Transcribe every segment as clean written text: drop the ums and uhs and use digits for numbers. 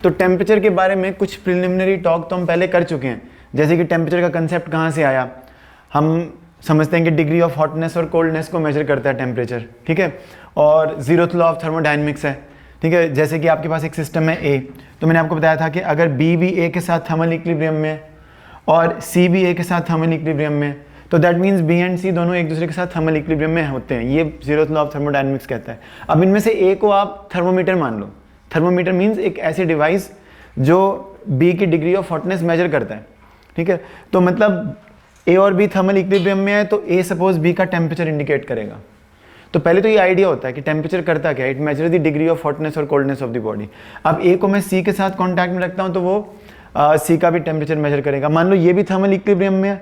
तो टेम्परेचर के बारे में कुछ प्रिलिमिनरी टॉक तो हम पहले कर चुके हैं, जैसे कि टेम्परेचर का कंसेप्ट कहाँ से आया। हम समझते हैं कि डिग्री ऑफ हॉटनेस और कोल्डनेस को मेजर करता है टेम्परेचर, ठीक है, और जीरोथ लॉ ऑफ थर्मोडायनेमिक्स है, ठीक है। जैसे कि आपके पास एक सिस्टम है ए, तो मैंने आपको बताया था कि अगर बी भी ए के साथ थर्मल इक्विलिब्रियम में है और सी भी ए के साथ थर्मल इक्विलिब्रियम में, तो दैट मीन्स बी एंड सी दोनों एक दूसरे के साथ थर्मल इक्विलिब्रियम में होते हैं। ये जीरोथ लॉ ऑफ थर्मोडायनेमिक्स कहता है। अब इनमें से ए को आप थर्मोमीटर मान लो। थर्मोमीटर मीन्स एक ऐसी डिवाइस जो बी की डिग्री ऑफ हॉटनेस मेजर करता है, ठीक है। तो मतलब ए और बी थर्मल इक्विलिब्रियम में है, तो ए सपोज बी का टेम्परेचर इंडिकेट करेगा। तो पहले तो ये आइडिया होता है कि टेम्परेचर करता क्या है, it measure the degree of hotness और कोल्डनेस ऑफ द बॉडी। अब ए को मैं सी के साथ कॉन्टैक्ट में रखता हूँ तो वो सी का भी टेम्परेचर मेजर करेगा। मान लो ये भी थर्मल इक्विलिब्रियम में है।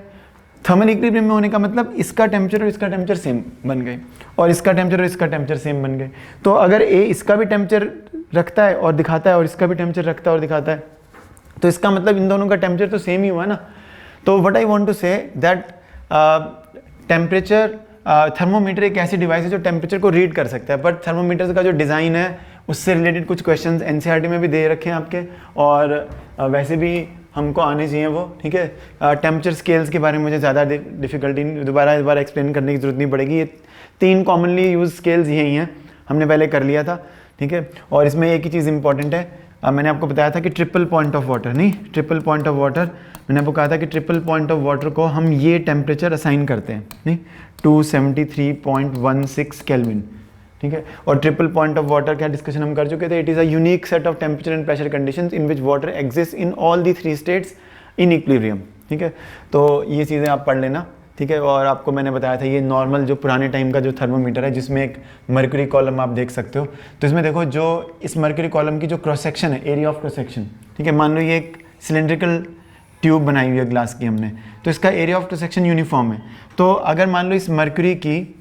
थर्मल इक्विलिब्रियम में होने का मतलब इसका टेम्परेचर और इसका टेम्परेचर सेम बन गए, और इसका टेम्परेचर और इसका टेम्परेचर सेम बन गए। तो अगर ए इसका भी टेम्परेचर रखता है और दिखाता है और इसका भी टेम्परेचर रखता है और दिखाता है, तो इसका मतलब इन दोनों का टेम्परेचर तो सेम ही हुआ ना। तो what I want to say that temperature, thermometer एक ऐसी डिवाइस है जो टेम्परेचर को रीड कर सकता है, बट थर्मोमीटर का जो डिज़ाइन है उससे रिलेटेड कुछ क्वेश्चंस एनसीईआरटी में भी दे रखे हैं आपके, और वैसे भी हमको आने चाहिए वो, ठीक है। टेम्परेचर स्केल्स के बारे में मुझे ज़्यादा डिफिकल्टी दोबारा एक्सप्लेन करने की जरूरत नहीं पड़ेगी। ये 3 कॉमनली यूज स्केल्स यही हैं, हमने पहले कर लिया था, ठीक है। और इसमें एक ही चीज़ इंपॉर्टेंट है, मैंने आपको बताया था कि ट्रिपल पॉइंट ऑफ वाटर, नहीं ट्रिपल पॉइंट ऑफ वाटर, मैंने आपको कहा था कि ट्रिपल पॉइंट ऑफ वाटर को हम ये टेम्परेचर असाइन करते हैं, नहीं 273.16 केल्विन, ठीक है। और ट्रिपल पॉइंट ऑफ वाटर क्या डिस्कशन हम कर चुके थे। It is a unique set of temperature and pressure conditions in which water exist in all the 3 states in equilibrium, ठीक है। तो ये चीज़ें आप पढ़ लेना, ठीक है। और आपको मैंने बताया था ये नॉर्मल जो पुराने टाइम का जो थर्मोमीटर है जिसमें एक मर्क्यूरी कॉलम आप देख सकते हो, तो इसमें देखो जो इस मर्क्यूरी कॉलम की जो क्रॉस सेक्शन है, एरिया ऑफ क्रॉस सेक्शन, ठीक है। मान लो ये एक सिलेंड्रिकल ट्यूब बनाई हुई है ग्लास की हमने, तो इसका area of cross section uniform है। तो अगर मान लो इस मर्क्यूरी की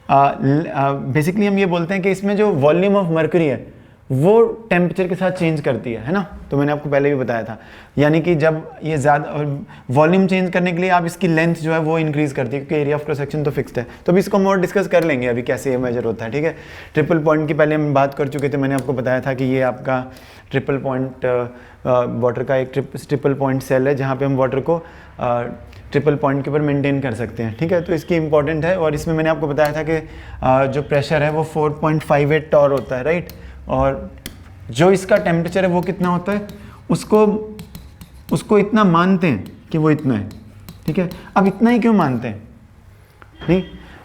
बेसिकली हम ये बोलते हैं कि इसमें जो वॉल्यूम ऑफ मर्क्यूरी है वो टेम्परेचर के साथ चेंज करती है ना। तो मैंने आपको पहले भी बताया था, यानी कि जब ये ज़्यादा वॉल्यूम चेंज करने के लिए आप इसकी लेंथ जो है वो इंक्रीज़ करती है, क्योंकि एरिया ऑफ क्रॉस सेक्शन तो फिक्स्ड है। तो अभी इसको हम और डिस्कस कर लेंगे अभी कैसे ये मेजर होता है, ठीक है। ट्रिपल पॉइंट की पहले हम बात कर चुके थे, मैंने आपको बताया था कि ये आपका ट्रिपल पॉइंट वाटर का एक ट्रिपल पॉइंट सेल है जहाँ पे हम वाटर को ट्रिपल पॉइंट के ऊपर मेंटेन कर सकते हैं, ठीक है। तो इसकी इंपॉर्टेंट है, और इसमें मैंने आपको बताया था कि जो प्रेशर है वो 4.58 टॉर होता है, राइट। और जो इसका टेम्परेचर है वो कितना होता है, उसको इतना मानते हैं कि वो इतना है, ठीक है। अब इतना ही क्यों मानते हैं, नहीं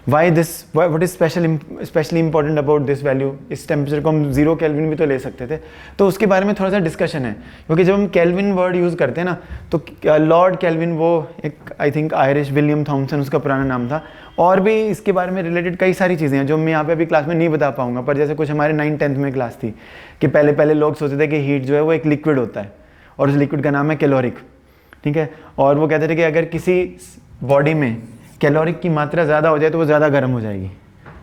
why this, what is specially important about this value. इस टेम्परेचर को हम 0 केल्विन भी तो ले सकते थे, तो उसके बारे में थोड़ा सा डिस्कशन है, क्योंकि जब हम केल्विन वर्ड यूज़ करते हैं ना, तो लॉर्ड केल्विन वो एक I think Irish William Thomson उसका पुराना नाम था, और भी इसके बारे में रिलेटेड कई सारी चीज़ें हैं जो मैं यहाँ पे अभी क्लास में नहीं बता पाऊंगा। पर जैसे कुछ हमारे 9th-10th में क्लास थी कि पहले लोग सोचते थे कि हीट जो है वो एक लिक्विड होता है, और उस लिक्विड का नाम है कैलोरिक, ठीक है। और वो कहते थे कि अगर किसी बॉडी में कैलोरिक की मात्रा ज़्यादा हो जाए तो वो ज़्यादा गर्म हो जाएगी,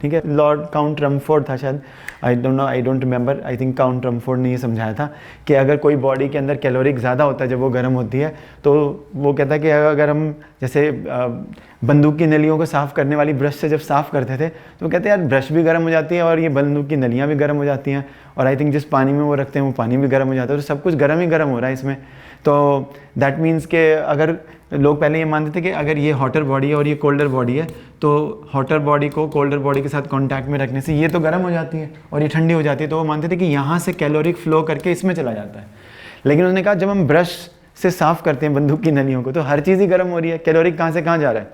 ठीक है। लॉर्ड काउंट रमफोर्ड था शायद, I don't remember, I think count Rumford ने ये समझाया था कि अगर कोई बॉडी के अंदर कैलोरिक ज़्यादा होता है जब वो गर्म होती है, तो वो कहता है कि अगर हम जैसे बंदूक की नलियों को साफ़ करने वाली ब्रश से जब साफ़ करते थे, तो वो कहते हैं यार ब्रश भी गर्म हो जाती है और ये बंदूक की नलियाँ भी गर्म हो जाती हैं, और आई थिंक जिस पानी में वो रखते हैं वो पानी भी गर्म हो जाता है, तो सब कुछ गर्म ही गर्म हो रहा है इसमें। तो दैट मीन्स के अगर लोग पहले ये मानते थे कि अगर ये हॉटर बॉडी है और ये कोल्डर बॉडी है, तो हॉटर बॉडी को कोल्डर बॉडी के साथ कांटेक्ट में रखने से ये तो गर्म हो जाती है और ये ठंडी हो जाती है, तो वो मानते थे कि यहाँ से कैलोरिक फ्लो करके इसमें चला जाता है। लेकिन उन्होंने कहा जब हम ब्रश से साफ़ करते हैं बंदूक की नलियों को, तो हर चीज़ ही गर्म हो रही है, कैलोरिक कहाँ से कहाँ जा रहा है,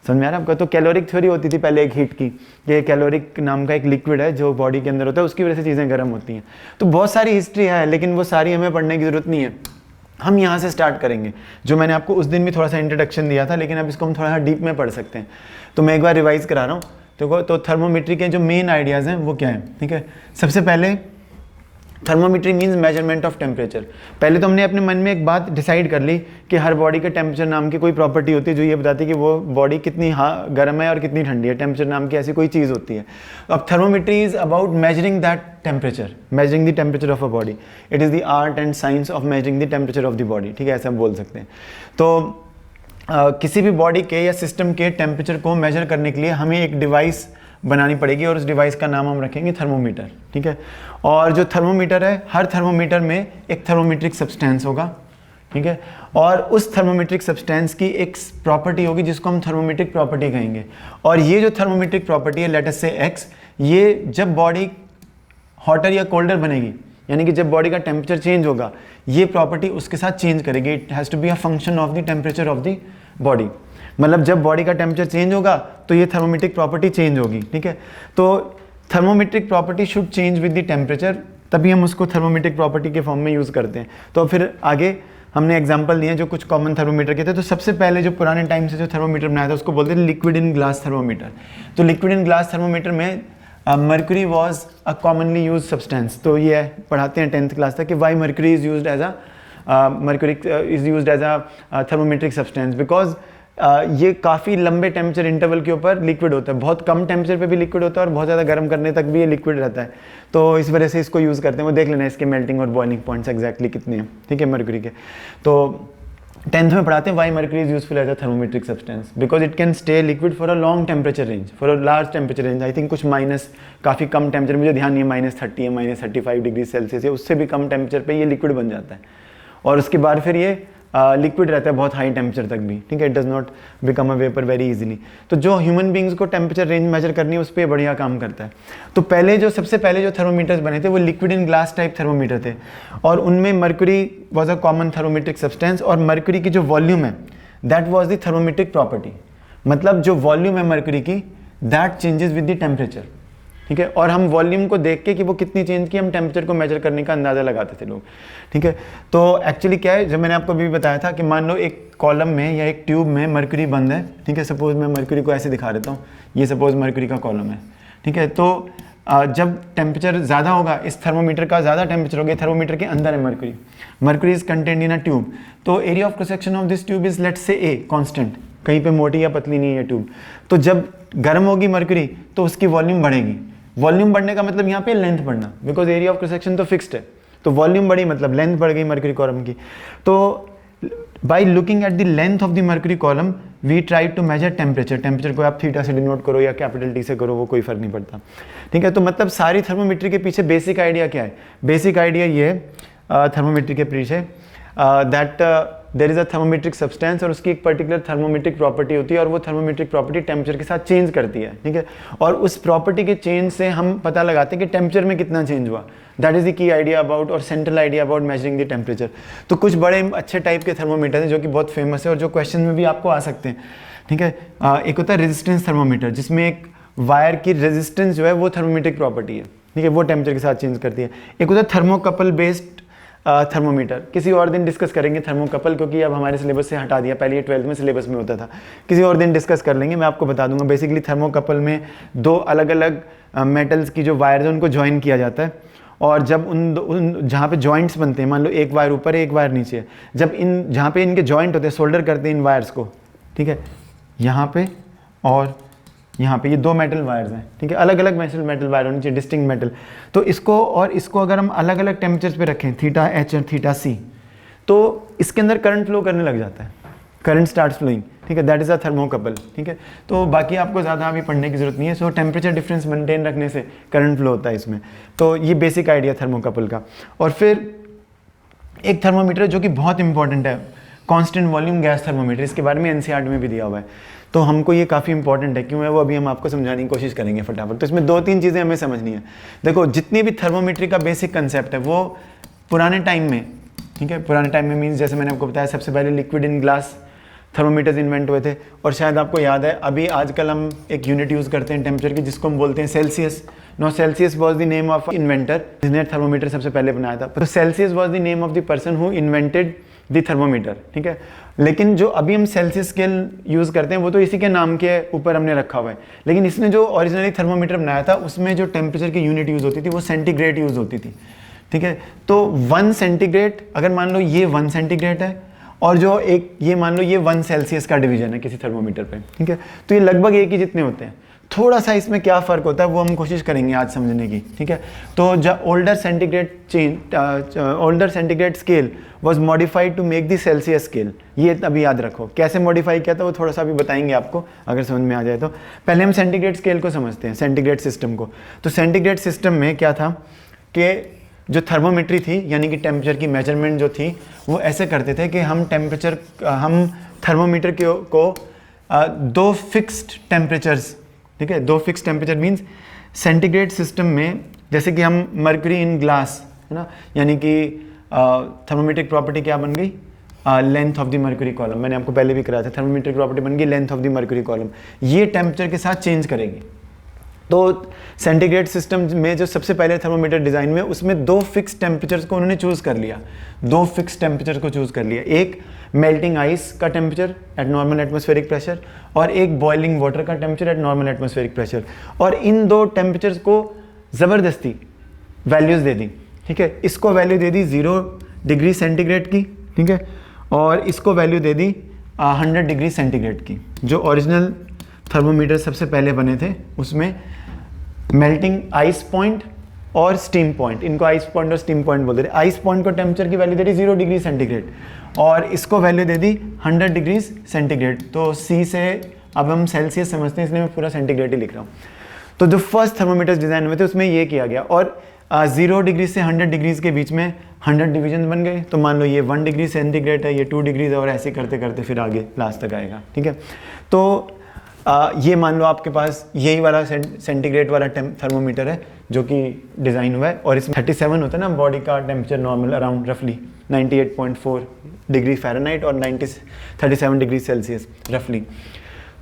समझ में आ रहा है आपका। तो कैलोरिक थ्योरी होती थी पहले एक हीट की, ये कैलोरिक नाम का एक लिक्विड है जो बॉडी के अंदर होता है, उसकी वजह से चीज़ें गर्म होती हैं। तो बहुत सारी हिस्ट्री है, लेकिन वो सारी हमें पढ़ने की ज़रूरत नहीं है, हम यहाँ से स्टार्ट करेंगे, जो मैंने आपको उस दिन भी थोड़ा सा इंट्रोडक्शन दिया था, लेकिन अब इसको हम थोड़ा सा डीप में पढ़ सकते हैं। तो मैं एक बार रिवाइज करा रहा हूँ। देखो, तो थर्मोमेट्री के जो मेन आइडियाज़ हैं वो क्या हैं, ठीक है। सबसे पहले thermometry means measurement of temperature. पहले तो हमने अपने मन में एक बात डिसाइड कर ली कि हर बॉडी के टेम्परेचर नाम की कोई प्रॉपर्टी होती है जो ये बताती है कि वो बॉडी कितनी गर्म है और कितनी ठंडी है। टेम्परेचर नाम की ऐसी कोई चीज़ होती है। अब thermometry is about measuring that temperature, measuring the temperature of a body. It is the art and science of measuring the temperature of the body, ठीक है, ऐसा हम बोल सकते हैं। तो किसी भी बॉडी के या सिस्टम के टेम्परेचर को मेजर करने के लिए हमें एक डिवाइस बनानी पड़ेगी और उस डिवाइस का नाम हम रखेंगे थर्मोमीटर, ठीक है। और जो थर्मोमीटर है, हर थर्मोमीटर में एक थर्मोमेट्रिक सब्सटेंस होगा, ठीक है, और उस थर्मोमेट्रिक सब्सटेंस की एक प्रॉपर्टी होगी जिसको हम थर्मोमेट्रिक प्रॉपर्टी कहेंगे। और ये जो थर्मोमेट्रिक प्रॉपर्टी है, लेट अस से एक्स, ये जब बॉडी हॉटर या कोल्डर बनेगी, यानी कि जब बॉडी का टेम्परेचर चेंज होगा, ये प्रॉपर्टी उसके साथ चेंज करेगी। It has to be a function of the temperature of the body. मतलब जब बॉडी का टेम्परेचर चेंज होगा तो ये थर्मोमेट्रिक प्रॉपर्टी चेंज होगी, ठीक है। तो thermometric property should change with the temperature, तभी हम उसको थर्मोमेट्रिक प्रॉपर्टी के फॉर्म में यूज़ करते हैं। तो फिर आगे हमने एग्जांपल दिए जो कुछ कॉमन थर्मोमीटर के थे। तो सबसे पहले जो पुराने टाइम से जो थर्मोमीटर बनाया था उसको बोलते हैं लिक्विड इन ग्लास थर्मोमीटर। तो लिक्विड इन ग्लास थर्मोमीटर में mercury was a commonly use substance. तो ये पढ़ाते हैं 10th क्लास तक कि why mercury is used as a thermometric substance, because ये काफ़ी लंबे टेम्परेचर इंटरवल के ऊपर लिक्विड होता है। बहुत कम टेम्परेचर पे भी लिक्विड होता है और बहुत ज़्यादा गर्म करने तक भी ये लिक्विड रहता है। तो इस वजह से इसको यूज़ करते हैं। वो देख लेना इसके मेल्टिंग और बॉइलिंग पॉइंट्स एग्जैक्टली कितने हैं, ठीक है, मर्क्यूरी के। तो 10th में पढ़ाते हैं why mercury is useful as a thermometric substance, because it can stay liquid for a long temperature range, for a large temperature range. I think कुछ माइनस, काफ़ी कम टेम्परेचर, मुझे ध्यान नहीं है, -30 है, -35 डिग्री सेल्सियस है, उससे भी कम टेम्परेचर पे ये लिक्विड बन जाता है। और उसके बाद फिर ये लिक्विड रहता है बहुत हाई टेम्परेचर तक भी, ठीक है। It does not become a vapour very easily. तो जो ह्यूमन बींग्स को टेम्परेचर रेंज मेजर करनी है उस पर बढ़िया काम करता है। तो सबसे पहले जो थर्मोमीटर्स बने थे वो liquid in glass type thermometer थे, और उनमें mercury was a common thermometric substance. और मर्क्यूरी की जो वॉल्यूम है that was the thermometric property, मतलब जो वॉल्यूम है मर्क्यूरी की that changes with the temperature, ठीक है। और हम वॉल्यूम को देख के कि वो कितनी चेंज की, हम टेम्परेचर को मेजर करने का अंदाज़ा लगाते थे लोग, ठीक है। तो एक्चुअली क्या है, जब मैंने आपको अभी बताया था कि मान लो एक कॉलम में या एक ट्यूब में मर्क्यूरी बंद है, ठीक है। सपोज मैं मर्क्यूरी को ऐसे दिखा देता हूँ, ये सपोज मर्क्यूरी का कॉलम है, ठीक है। तो जब टेम्परेचर ज़्यादा होगा, इस थर्मोमीटर का ज़्यादा टेम्परेचर होगा, थर्मोमीटर के अंदर है mercury is contained in a tube. तो area of cross section of this tube is let's say a constant, कहीं पे मोटी या पतली नहीं है ट्यूब। तो जब गर्म होगी मर्क्यूरी तो उसकी वॉल्यूम बढ़ेगी। वॉल्यूम बढ़ने का मतलब यहाँ पे लेंथ बढ़ना, because area of cross section तो फिक्स्ड है। तो वॉल्यूम बढ़ी मतलब लेंथ बढ़ गई मर्क्यूरी कॉलम की। तो by looking at the length of the mercury column we try to measure temperature. Temperature को आप थीटा से डिनोट करो या कैपिटल टी से करो, वो कोई फर्क नहीं पड़ता, ठीक है। तो मतलब सारी थर्मोमीटर के पीछे बेसिक आइडिया क्या है? बेसिक आइडिया ये है थर्मोमीटर के पीछे that there is a thermometric substance, और उसकी एक पर्टिकुलर थर्मोमेट्रिक प्रॉपर्टी होती है, और वो थर्मोमेट्रिक प्रॉपर्टी टेम्परेचर के साथ चेंज करती है, ठीक है। और उस प्रॉपर्टी के चेंज से हम पता लगाते हैं कि टेम्परेचर में कितना चेंज हुआ। That is the key idea about, और central idea about measuring the temperature. तो कुछ बड़े अच्छे टाइप के थर्मोमीटर हैं जो कि बहुत फेमस है और जो क्वेश्चन में भी आपको आ सकते हैं, ठीक है। एक होता है रेजिस्टेंस थर्मोमीटर, जिसमें एक वायर की रेजिस्टेंस जो है वो थर्मोमेट्रिक प्रॉपर्टी है, ठीक है, वो टेम्परेचर के साथ चेंज करती है। एक होता है थर्मोकपल बेस्ड थर्मोमीटर, किसी और दिन डिस्कस करेंगे थर्मोकपल, क्योंकि अब हमारे सिलेबस से हटा दिया, पहले ये 12th में सिलेबस में होता था। किसी और दिन डिस्कस कर लेंगे, मैं आपको बता दूंगा। बेसिकली थर्मोकपल में दो अलग अलग मेटल्स की जो वायर्स हैं उनको ज्वाइन किया जाता है, और जब उन जहाँ पे जॉइंट्स बनते हैं, मान लो एक वायर ऊपर है एक वायर नीचे है, जब जहाँ पे इनके जॉइंट होते हैं, सोल्डर करते हैं इन वायर्स को, ठीक है, यहाँ पे और यहाँ पे, ये दो मेटल वायर्स हैं, ठीक है, अलग अलग मेटल वायर होनी चाहिए, डिस्टिंक्ट मेटल। तो इसको और इसको अगर हम अलग अलग टेम्परेचर पे रखें, थीटा एच और थीटा सी, तो इसके अंदर करंट फ्लो करने लग जाता है, करंट स्टार्ट्स फ्लोइंग, ठीक है, दैट इज अ थर्मोकपल, ठीक है। तो बाकी आपको ज़्यादा अभी पढ़ने की जरूरत नहीं है। सो टेम्परेचर डिफरेंस मेंटेन रखने से करंट फ्लो होता है इसमें। तो ये बेसिक आइडिया थर्मोकपल का। और फिर एक थर्मोमीटर जो कि बहुत इंपॉर्टेंट है, कांस्टेंट वॉल्यूम गैस थर्मोमीटर, इसके बारे में एनसीईआरटी में भी दिया हुआ है। तो हमको ये काफ़ी इंपॉर्टेंट है, क्यों है वो अभी हम आपको समझाने की कोशिश करेंगे फटाफट। तो इसमें 2-3 चीज़ें हमें समझनी है। देखो, जितनी भी थर्मोमीटर का बेसिक कंसेप्ट है वो पुराने टाइम में, ठीक है, पुराने टाइम में मीन्स जैसे मैंने आपको बताया सबसे पहले liquid in glass thermometers invent हुए थे। और शायद आपको याद है अभी आजकल हम एक यूनिट यूज़ करते हैं टेम्परेचर की, जिसको हम बोलते हैं Celsius. No, Celsius was the name of inventor जिसने थर्मोमीटर सबसे पहले बनाया था। तो Celsius was the name of the person who invented the thermometer, ठीक है। लेकिन जो अभी हम सेल्सियस स्केल यूज़ करते हैं वो तो इसी के नाम के ऊपर हमने रखा हुआ है। लेकिन इसने जो ओरिजिनली थर्मोमीटर बनाया था उसमें जो टेम्परेचर की यूनिट यूज़ होती थी वो सेंटीग्रेड यूज़ होती थी, ठीक है। तो 1 सेंटीग्रेड, अगर मान लो ये 1 सेंटीग्रेड है और जो एक ये मान लो ये 1 सेल्सियस का डिवीजन है किसी थर्मोमीटर पे, ठीक है, तो ये लगभग एक ही जितने होते हैं। थोड़ा सा इसमें क्या फ़र्क होता है वो हम कोशिश करेंगे आज समझने की, ठीक है। तो जब older centigrade scale was modified to make the Celsius scale, ये अभी याद रखो कैसे मॉडिफाई किया था वो थोड़ा सा अभी बताएंगे आपको अगर समझ में आ जाए तो। पहले हम सेंटीग्रेड स्केल को समझते हैं, सेंटीग्रेड सिस्टम को। तो सेंटीग्रेड सिस्टम में क्या था कि जो थर्मोमेट्री थी यानी कि टेम्परेचर की मेजरमेंट जो थी वो ऐसे करते थे कि हम थर्मोमीटर को दो फिक्स्ड टेम्परेचर्स, ठीक है, दो fix temperature means centigrade system में जैसे कि हम मर्क्यूरी इन ग्लास है ना, यानी कि थर्मोमेट्रिक प्रॉपर्टी क्या बन गई, length of the mercury column. मैंने आपको पहले भी कराया था, थर्मोमेट्रिक प्रॉपर्टी बन गई length of the mercury column. ये टेम्परेचर के साथ चेंज करेगी। तो सेंटीग्रेड सिस्टम में जो सबसे पहले थर्मोमीटर डिज़ाइन में उसमें दो फिक्स टेम्परेचर्स को उन्होंने चूज़ कर लिया, दो फिक्स टेम्परेचर को चूज़ कर लिया, एक मेल्टिंग आइस का temperature at normal atmospheric pressure और एक बॉइलिंग वाटर का temperature at normal atmospheric pressure. और इन दो टेम्परेचर्स को ज़बरदस्ती वैल्यूज़ दे दी, ठीक है। इसको वैल्यू दे दी 0 डिग्री सेंटीग्रेड की, ठीक है, और इसको वैल्यू दे दी 100 डिग्री सेंटीग्रेड की। जो ओरिजिनल थर्मोमीटर सबसे पहले बने थे उसमें मेल्टिंग आइस पॉइंट और स्टीम पॉइंट, इनको आइस पॉइंट और स्टीम पॉइंट बोलते थे। आइस पॉइंट को टेम्परेचर की वैल्यू दे दी 0 डिग्री सेंटीग्रेड और इसको वैल्यू दे दी 100 डिग्री सेंटीग्रेड। तो सी से अब हम सेल्सियस समझते हैं, इसलिए मैं पूरा सेंटीग्रेड ही लिख रहा हूँ। तो जो फर्स्ट थर्मोमीटर्स डिज़ाइन हुए थे उसमें ये किया गया और 0 डिग्री से 100 डिग्रीज के बीच में 100 डिवीजन बन गए। तो मान लो ये 1 डिग्री सेंटीग्रेड है, ये 2 डिग्रीज और ऐसे करते करते फिर आगे लास्ट तक आएगा, ठीक है। तो ये मान लो आपके पास यही वाला सेंटीग्रेड वाला थर्मोमीटर है जो कि डिज़ाइन हुआ है और इसमें 37 होता है ना बॉडी का टेम्परेचर नॉर्मल, अराउंड रफली 98.4 डिग्री फ़ारेनहाइट और 37 डिग्री सेल्सियस रफली।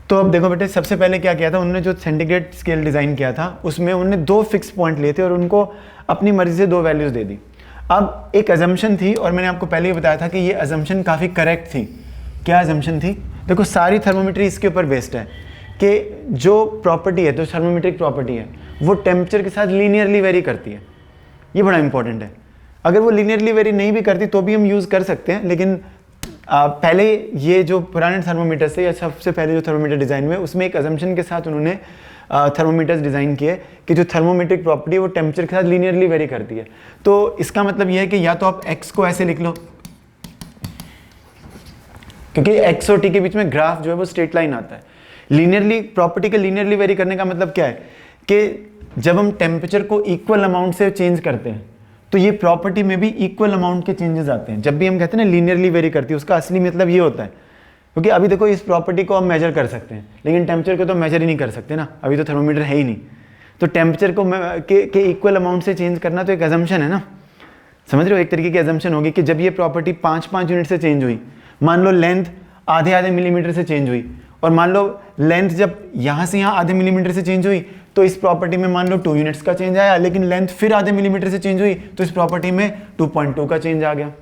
तो अब देखो बेटे, सबसे पहले क्या किया था उन्होंने, जो सेंटीग्रेड स्केल डिज़ाइन किया था उसमें उन्होंने दो फिक्स पॉइंट लिए थे और उनको अपनी मर्जी से दो वैल्यूज़ दे दी। अब एक अजम्पशन थी और मैंने आपको पहले ही बताया था कि ये अजम्पशन काफ़ी करेक्ट थी। क्या अजम्पशन थी? देखो सारी थर्मोमीटरी इसके ऊपर बेस्ड है कि जो प्रॉपर्टी है, जो थर्मोमीट्रिक प्रॉपर्टी है वो टेम्परेचर के साथ लीनियरली वेरी करती है। ये बड़ा इंपॉर्टेंट है। अगर वो लीनियरली वेरी नहीं भी करती तो भी हम यूज़ कर सकते हैं, लेकिन पहले ये जो पुराने थर्मोमीटर्स थे या सबसे पहले जो थर्मोमीटर डिज़ाइन हुए उसमें एक अजम्पशन के साथ उन्होंने थर्मोमीटर्स डिज़ाइन किए कि जो थर्मोमेट्रिक प्रॉपर्टी है वो टेम्परेचर के साथ लीनियरली वेरी करती है। तो इसका मतलब ये है कि या तो आप x को ऐसे लिख लो, क्योंकि x और t के बीच में ग्राफ जो है वो स्ट्रेट लाइन आता है। लीनियरली प्रॉपर्टी के लीनियरली वेरी करने का मतलब क्या है कि जब हम टेम्परेचर को इक्वल अमाउंट से चेंज करते हैं तो ये प्रॉपर्टी में भी इक्वल अमाउंट के चेंजेस आते हैं। जब भी हम कहते हैं ना लीनियरली वेरी करती है, उसका असली मतलब ये होता है, क्योंकि अभी देखो इस प्रॉपर्टी को हम मेजर कर सकते हैं लेकिन टेम्परेचर को तो मेजर ही नहीं कर सकते ना, अभी तो थर्मोमीटर है ही नहीं। तो टेम्परेचर को के इक्वल अमाउंट से चेंज करना तो एक अजम्पशन है ना, समझ रहे हो, एक तरीके की अजम्पशन होगी कि जब ये प्रॉपर्टी 5-5 यूनिट से चेंज हुई, मान लो लेंथ आधे मिलीमीटर से चेंज हुई और मान लो लेंथ जब यहाँ से यहाँ आधे मिलीमीटर से चेंज हुई तो इस प्रॉपर्टी में मान लो 2 यूनिट्स का चेंज आया, लेकिन लेंथ फिर आधे मिलीमीटर से चेंज हुई तो इस प्रॉपर्टी में 2.2 का चेंज आ गया।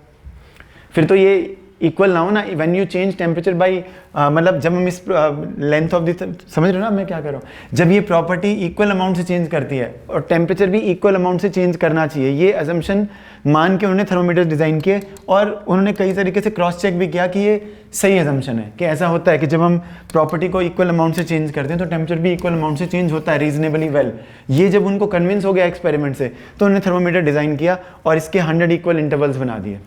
फिर तो ये इक्वल ना हो ना, when you change temperature by, मतलब जब हम इस लेंथ ऑफ द, समझ रहे हो ना मैं क्या कर रहा हूँ, जब ये प्रॉपर्टी इक्वल अमाउंट से चेंज करती है और टेम्परेचर भी इक्वल अमाउंट से चेंज करना चाहिए, ये अजम्पशन मान के उन्होंने थर्मोमीटर डिज़ाइन किए और उन्होंने कई तरीके से क्रॉस चेक भी किया कि ये सही अजम्पशन है कि ऐसा होता है कि जब हम प्रॉपर्टी को इक्वल अमाउंट से चेंज करते हैं तो टेम्परेचर भी इक्वल अमाउंट से चेंज होता है रीजनेबली वेल। ये जब उनको कन्विंस हो गया एक्सपेरिमेंट से तो उन्होंने थर्मोमीटर डिज़ाइन किया और इसके 100 इक्वल इंटरवल्स बना दिए,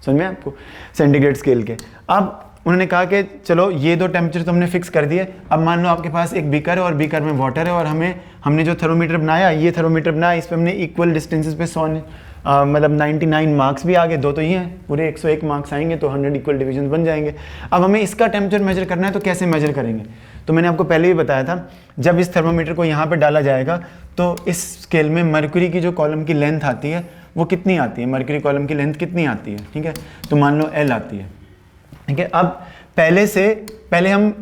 समझ में आपको, सेंटीग्रेड स्केल के। अब उन्होंने कहा कि चलो ये दो टेम्परेचर तो हमने फिक्स कर दिए, अब मान लो आपके पास एक बीकर है और बीकर में वाटर है और हमने जो थर्मोमीटर बनाया, ये थर्मोमीटर बनाया, इस पर हमने इक्वल डिस्टेंसेस पे 100 मतलब 99 मार्क्स भी आ गए, दो तो ये हैं, पूरे 101 मार्क्स आएंगे तो 100 इक्वल डिवीजन बन जाएंगे। अब हमें इसका टेम्परेचर मेजर करना है तो कैसे मेजर करेंगे? तो मैंने आपको पहले भी बताया था, जब इस थर्मोमीटर को यहाँ पर डाला जाएगा तो इस स्केल में मर्क्यूरी की जो कॉलम की लेंथ आती है वो कितनी आती है, मर्क्यूरी कॉलम की लेंथ कितनी आती है, ठीक है, तो मान लो L आती है, ठीक है। अब पहले हम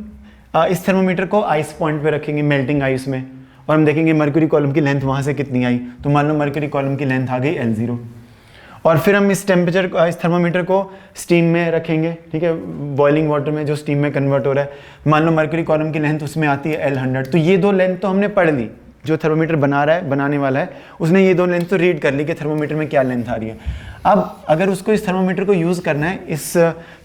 इस थर्मोमीटर को आइस पॉइंट पे रखेंगे, मेल्टिंग आइस में, और हम देखेंगे मर्क्यूरी कॉलम की लेंथ वहाँ से कितनी आई, तो मान लो मर्क्यूरी कॉलम की लेंथ आ गई L0। और फिर हम इस थर्मोमीटर को स्टीम में रखेंगे, ठीक है, बॉइलिंग वाटर में जो स्टीम में कन्वर्ट हो रहा है, मान लो मर्क्यूरी कॉलम की लेंथ उसमें आती है L100। तो ये दो लेंथ तो हमने पढ़ ली, जो थर्मोमीटर बना रहा है, बनाने वाला है, उसने ये दो लेंथ तो रीड कर ली कि थर्मोमीटर में क्या लेंथ आ रही है। अब अगर उसको इस थर्मोमीटर को यूज़ करना है इस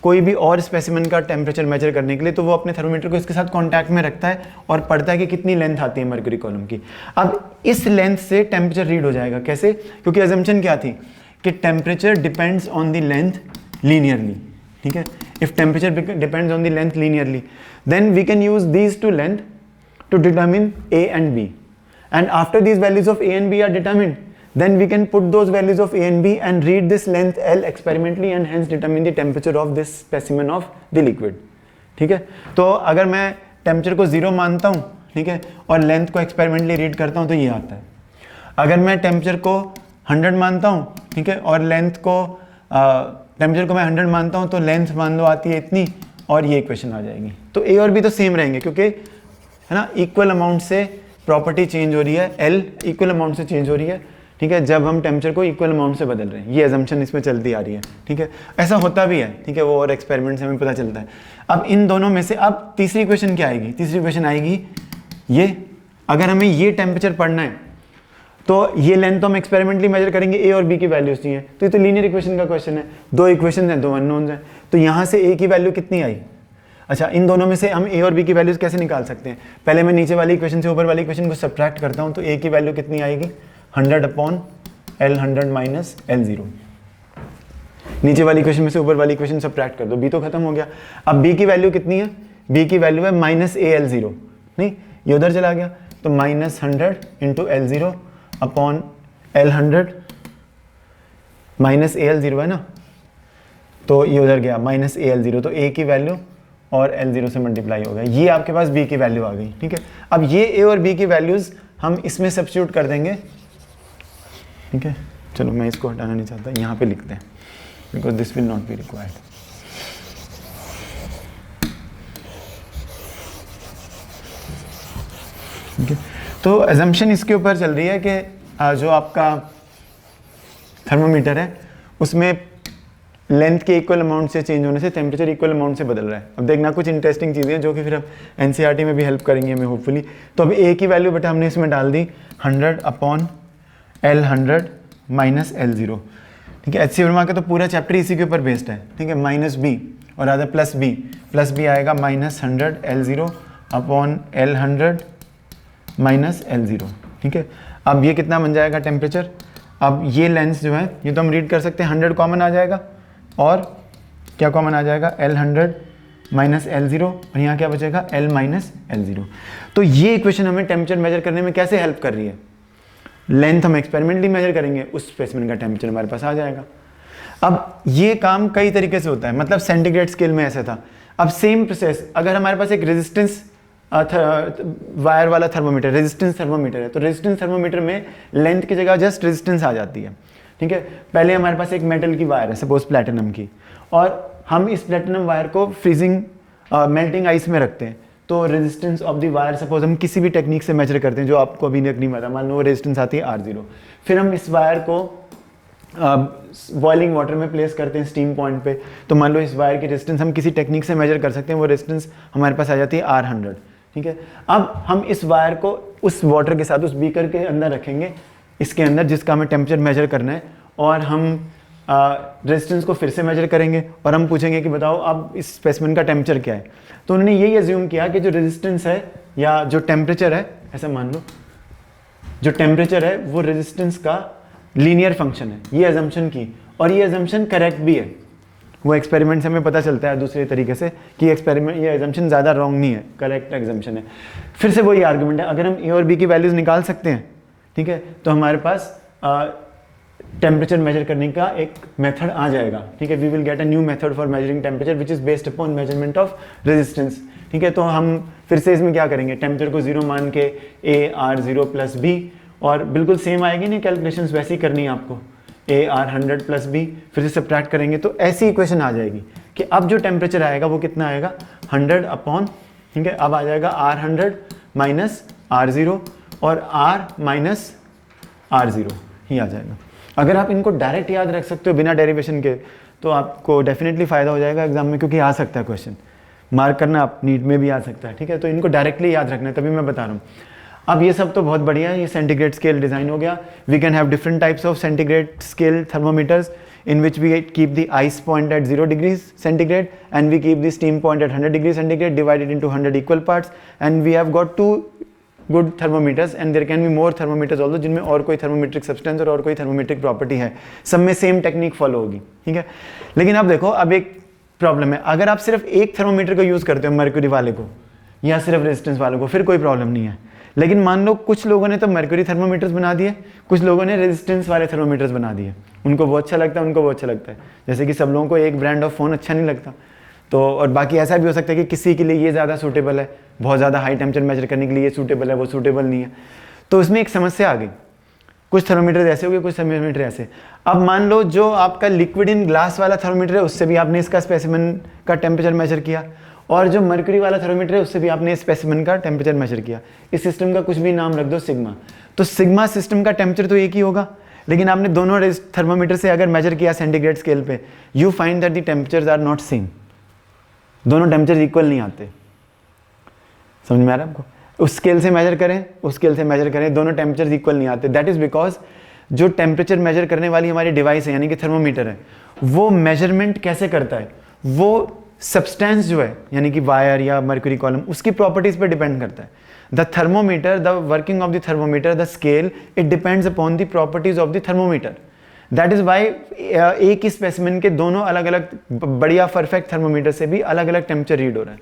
कोई भी और स्पेसिमेन का टेम्परेचर मेजर करने के लिए, तो वो अपने थर्मोमीटर को इसके साथ कॉन्टैक्ट में रखता है और पढ़ता है कि कितनी लेंथ आती है मर्क्यूरी कॉलम की। अब इस लेंथ से टेम्परेचर रीड हो जाएगा। कैसे? क्योंकि अजम्पशन क्या थी कि temperature depends on the length linearly. ठीक है, if temperature depends on the length linearly, then we can use these two length to determine A and B, and after these values of A and B are determined, then we can put those values of A and B and read this length L experimentally and hence determine the temperature of this specimen of the liquid। ठीक है, तो अगर मैं temperature को 0 मानता हूँ, ठीक है, और लेंथ को एक्सपेरिमेंटली रीड करता हूँ तो ये आता है। अगर मैं टेम्परेचर को 100 मानता हूँ, ठीक है, और लेंथ को टेम्परेचर को मैं 100 मानता हूँ तो लेंथ मान लो आती है इतनी, और ये इक्वेशन आ जाएगी। तो ए और बी तो सेम रहेंगे क्योंकि है ना, इक्वल अमाउंट से प्रॉपर्टी चेंज हो रही है, एल इक्वल अमाउंट से चेंज हो रही है। ठीक है, जब हम टेम्परेचर को इक्वल अमाउंट से बदल रहे हैं, ये अजम्पशन इसमें चलती आ रही है। ठीक है, ऐसा होता भी है। ठीक है, वो और एक्सपेरिमेंट से हमें पता चलता है। अब इन दोनों में से अब तीसरी इक्वेशन क्या आएगी? तीसरी इक्वेशन आएगी ये, अगर हमें ये टेम्परेचर पढ़ना है तो ये लेंथ तो हम एक्सपेरिमेंटली मेजर करेंगे, ए और बी की वैल्यूज चाहिए, तो ये तो लीनियर इक्वेशन का क्वेश्चन है, दो इक्वेशन है, दो अननोन्स हैं, तो यहाँ से ए की वैल्यू कितनी आई? अच्छा, इन दोनों में से हम ए और बी की वैल्यूज कैसे निकाल सकते हैं? पहले मैं नीचे वाली इक्वेशन से ऊपर वाली इक्वेशन को सब्ट्रैक्ट करता हूँ, तो ए की वैल्यू कितनी आएगी? 100 अपॉन L 100 माइनस L0। नीचे वाली इक्वेशन में से ऊपर वाली इक्वेशन सब्ट्रैक्ट कर दो, बी तो खत्म हो गया। अब बी की वैल्यू कितनी है? बी की वैल्यू है माइनस AL0, नहीं ये उधर चला गया, तो minus 100 into L0 upon L100 minus AL0 है ना, तो ये उधर गया माइनस AL0, तो ए की वैल्यू और L0 से मल्टीप्लाई हो गया, ये आपके पास B की वैल्यू आ गई। ठीक है, अब ये A और B की वैल्यूज़ हम इसमें सब्स्टिट्यूट कर देंगे। ठीक है, चलो मैं इसको हटाना नहीं चाहता, यहाँ पे लिखते हैं because this will not be required. ठीक है, तो एजम्पशन इसके ऊपर चल रही है कि जो आपका थर्मोमीटर है उसमें लेंथ के इक्वल अमाउंट से चेंज होने से टेम्परेचर इक्वल अमाउंट से बदल रहा है। अब देखना कुछ इंटरेस्टिंग चीज़ें हैं जो कि फिर अब एनसीईआरटी में भी हेल्प करेंगे हमें होपफुली। तो अब ए की वैल्यू बेटा हमने इसमें डाल दी 100 अपॉन L 100 माइनस L0। ठीक है, एचसी वर्मा का तो पूरा चैप्टर इसी के ऊपर बेस्ड है। ठीक है, माइनस बी और आधा प्लस बी आएगा minus 100 L0 upon L 100 minus L0। ठीक है, अब ये कितना बन जाएगा टेम्परेचर? अब ये लेंस जो है ये तो हम रीड कर सकते हैं, 100 कॉमन आ जाएगा और क्या कॉमन आ जाएगा? L 100 माइनस L0 और यहाँ क्या बचेगा? L minus L0। तो ये इक्वेशन हमें टेम्परेचर मेजर करने में कैसे हेल्प कर रही है? लेंथ हम एक्सपेरिमेंटली मेजर करेंगे, उस स्पेसिमेन का टेम्परेचर हमारे पास आ जाएगा। अब ये काम कई तरीके से होता है, मतलब सेंटीग्रेड स्केल में ऐसा था। अब सेम प्रोसेस, अगर हमारे पास एक रेजिस्टेंस वायर वाला थर्मोमीटर, रेजिस्टेंस थर्मोमीटर है, तो रेजिस्टेंस थर्मोमीटर में लेंथ की जगह जस्ट रेजिस्टेंस आ जाती है। ठीक है, पहले हमारे पास एक मेटल की वायर है, सपोज प्लैटिनम की, और हम इस प्लैटिनम वायर को फ्रीजिंग मेल्टिंग आइस में रखते हैं, तो resistance of the wire suppose हम किसी भी टेक्निक से मेजर करते हैं जो आपको अभी तक नहीं पता, मान लो वो रेजिस्टेंस आती है R0। फिर हम इस वायर को बॉइलिंग वाटर में प्लेस करते हैं स्टीम पॉइंट पे, तो मान लो इस वायर की रेजिस्टेंस हम किसी टेक्निक से मेजर कर सकते हैं, वो रेजिस्टेंस हमारे पास आ जाती है R100। ठीक है, अब हम इस वायर को उस वाटर के साथ उस बीकर के अंदर रखेंगे, इसके अंदर जिसका हमें टेम्परेचर मेजर करना है, और हम रेजिस्टेंस को फिर से मेजर करेंगे और हम पूछेंगे कि बताओ अब इस स्पेसिमेन का टेम्परेचर क्या है। तो उन्होंने यही अज्यूम किया कि जो रेजिस्टेंस है या जो टेम्परेचर है, ऐसा मान लो जो टेम्परेचर है वो रेजिस्टेंस का लीनियर फंक्शन है, ये अजम्पशन की, और ये अजम्पशन करेक्ट भी है। वो एक्सपेरिमेंट से हमें पता चलता है दूसरे तरीके से कि एक्सपेरिमेंट ये एजम्पशन ज़्यादा रॉन्ग नहीं है, करेक्ट एग्जम्पशन है। फिर से वही आर्गुमेंट है, अगर हम ए और बी की वैल्यूज़ निकाल सकते हैं, ठीक है, तो हमारे पास टेम्परेचर मेजर करने का एक मेथड आ जाएगा। ठीक है, we will get a new method for measuring temperature which is based upon measurement of resistance. ठीक है, तो हम फिर से इसमें क्या करेंगे, टेम्परेचर को 0 मान के ए R0 प्लस बी, और बिल्कुल सेम आएगी नहीं, कैलकुलेशंस वैसे ही करनी है आपको, ए R100 प्लस बी, फिर से सब्ट्रैक्ट करेंगे तो ऐसी इक्वेशन आ जाएगी कि अब जो टेम्परेचर आएगा वो कितना आएगा, 100 अपॉन, ठीक है, अब आ जाएगा R100 माइनस R0 और R माइनस R0 ही आ जाएगा। अगर आप इनको डायरेक्ट याद रख सकते हो बिना डेरिवेशन के, तो आपको डेफिनेटली फ़ायदा हो जाएगा एग्जाम में, क्योंकि आ सकता है क्वेश्चन, मार्क करना आप नीट में भी आ सकता है। ठीक है, तो इनको डायरेक्टली याद रखना है, तभी मैं बता रहा हूँ। अब ये सब तो बहुत बढ़िया है, ये सेंटीग्रेड स्केल डिज़ाइन हो गया. We can have different types of centigrade scale thermometers in which we keep the ice point at 0 degrees centigrade and we keep the steam point at 100 degrees centigrade divided into 100 equal parts, and we have got 2 good thermometers and there can be more thermometers also जिनमें और कोई thermometric substance और कोई thermometric property है, सब में same technique follow होगी. ठीक है, लेकिन अब देखो, अब एक प्रॉब्लम है. अगर आप सिर्फ एक थर्मोमीटर को यूज़ करते हो मर्क्यूरी वाले को या सिर्फ रेजिस्टेंस वाले को, फिर कोई प्रॉब्लम नहीं है. लेकिन मान लो कुछ लोगों ने तो मर्क्यूरी थर्मोमीटर्स बना दिए, कुछ लोगों ने रेजिस्टेंस वाले थर्मोमीटर्स बना दिए. उनको वो अच्छा लगता है, उनको वो अच्छा लगता है. जैसे कि सब लोगों को एक ब्रांड ऑफ फ़ोन अच्छा नहीं लगता, तो और बाकी ऐसा भी हो सकता है कि किसी के लिए ये ज़्यादा सूटेबल है, बहुत ज़्यादा हाई टेम्परेचर मेजर करने के लिए ये सूटेबल है, वो सूटेबल नहीं है. तो उसमें एक समस्या आ गई. कुछ थर्मोमीटर ऐसे हो गए, कुछ थर्मोमीटर ऐसे. अब मान लो जो आपका लिक्विड इन ग्लास वाला थर्मोमीटर है, उससे भी आपने इसका स्पेसिमेन का टेम्परेचर मेजर किया, और जो मर्क्यूरी वाला थर्मोमीटर है उससे भी आपने स्पेसिमेन का टेम्परेचर मेजर किया. इस सिस्टम का कुछ भी नाम रख दो, सिग्मा. तो सिग्मा सिस्टम का टेम्परेचर तो एक ही होगा, लेकिन आपने दोनों थर्मोमीटर से अगर मेजर किया सेंटीग्रेड स्केल पे, you find that the temperatures are not same. दोनों टेम्परेचर इक्वल नहीं आते. समझ में आ रहा है आपको? उस स्केल से मेजर करें, उस स्केल से मेजर करें, दोनों टेम्परेचर इक्वल नहीं आते. दैट इज बिकॉज जो टेम्परेचर मेजर करने वाली हमारी डिवाइस है, यानी कि थर्मोमीटर है, वो मेजरमेंट कैसे करता है, वो सब्सटेंस जो है, यानी कि वायर या मर्क्यूरी कॉलम, उसकी प्रॉपर्टीज पे डिपेंड करता है. The thermometer, the working of the thermometer, the scale, it depends upon the properties of the thermometer. That is why एक ही स्पेसिमेन के दोनों अलग अलग बढ़िया परफेक्ट थर्मोमीटर से भी अलग अलग टेम्परेचर रीड हो रहा है.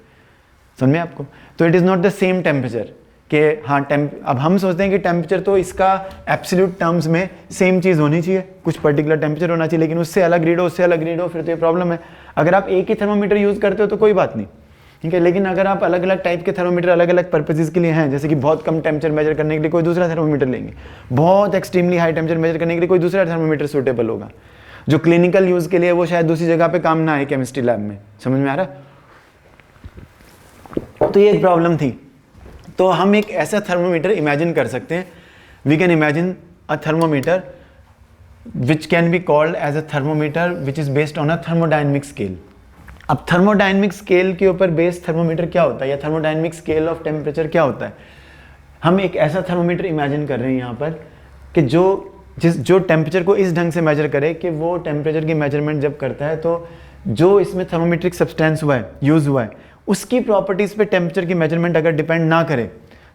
समझ में आपको? तो it is not the same temperature कि हाँ अब हम सोचते हैं कि टेम्परेचर तो इसका एब्सोल्यूट टर्म्स में सेम चीज़ होनी चाहिए, कुछ पर्टिकुलर टेम्परेचर होना चाहिए, लेकिन उससे अलग रीड हो, उससे अलग रीड हो, फिर तो ये प्रॉब्लम है. अगर आप एक ही थर्मोमीटर यूज़ करते हो तो कोई बात नहीं, ठीक है. लेकिन अगर आप अलग अलग टाइप के थर्मोमीटर अलग अलग पर्पसेस के लिए हैं, जैसे कि बहुत कम टेम्परेचर मेजर करने के लिए कोई दूसरा थर्मोमीटर लेंगे, बहुत एक्सट्रीमली हाई टेम्परेचर मेजर करने के लिए कोई दूसरा थर्मोमीटर सूटेबल होगा, जो क्लिनिकल यूज़ के लिए वो शायद दूसरी जगह पे काम ना आए केमिस्ट्री लैब में. समझ में आ रहा है? तो ये एक प्रॉब्लम थी. तो हम एक ऐसा थर्मोमीटर इमेजिन कर सकते हैं. We can imagine a thermometer which can be called as a thermometer which is based on a thermodynamic scale. अब थर्मोडायनेमिक स्केल के ऊपर बेस्ड थर्मोमीटर क्या होता है, या थर्मोडायनेमिक स्केल ऑफ टेम्परेचर क्या होता है. हम एक ऐसा थर्मोमीटर इमेजिन कर रहे हैं यहाँ पर कि जो टेम्परेचर को इस ढंग से मेजर करे कि वो टेम्परेचर की मेजरमेंट जब करता है तो जो इसमें थर्मोमेट्रिक सब्सटेंस हुआ है, यूज़ हुआ है, उसकी प्रॉपर्टीज़ पे टेम्परेचर की मेजरमेंट अगर डिपेंड ना करे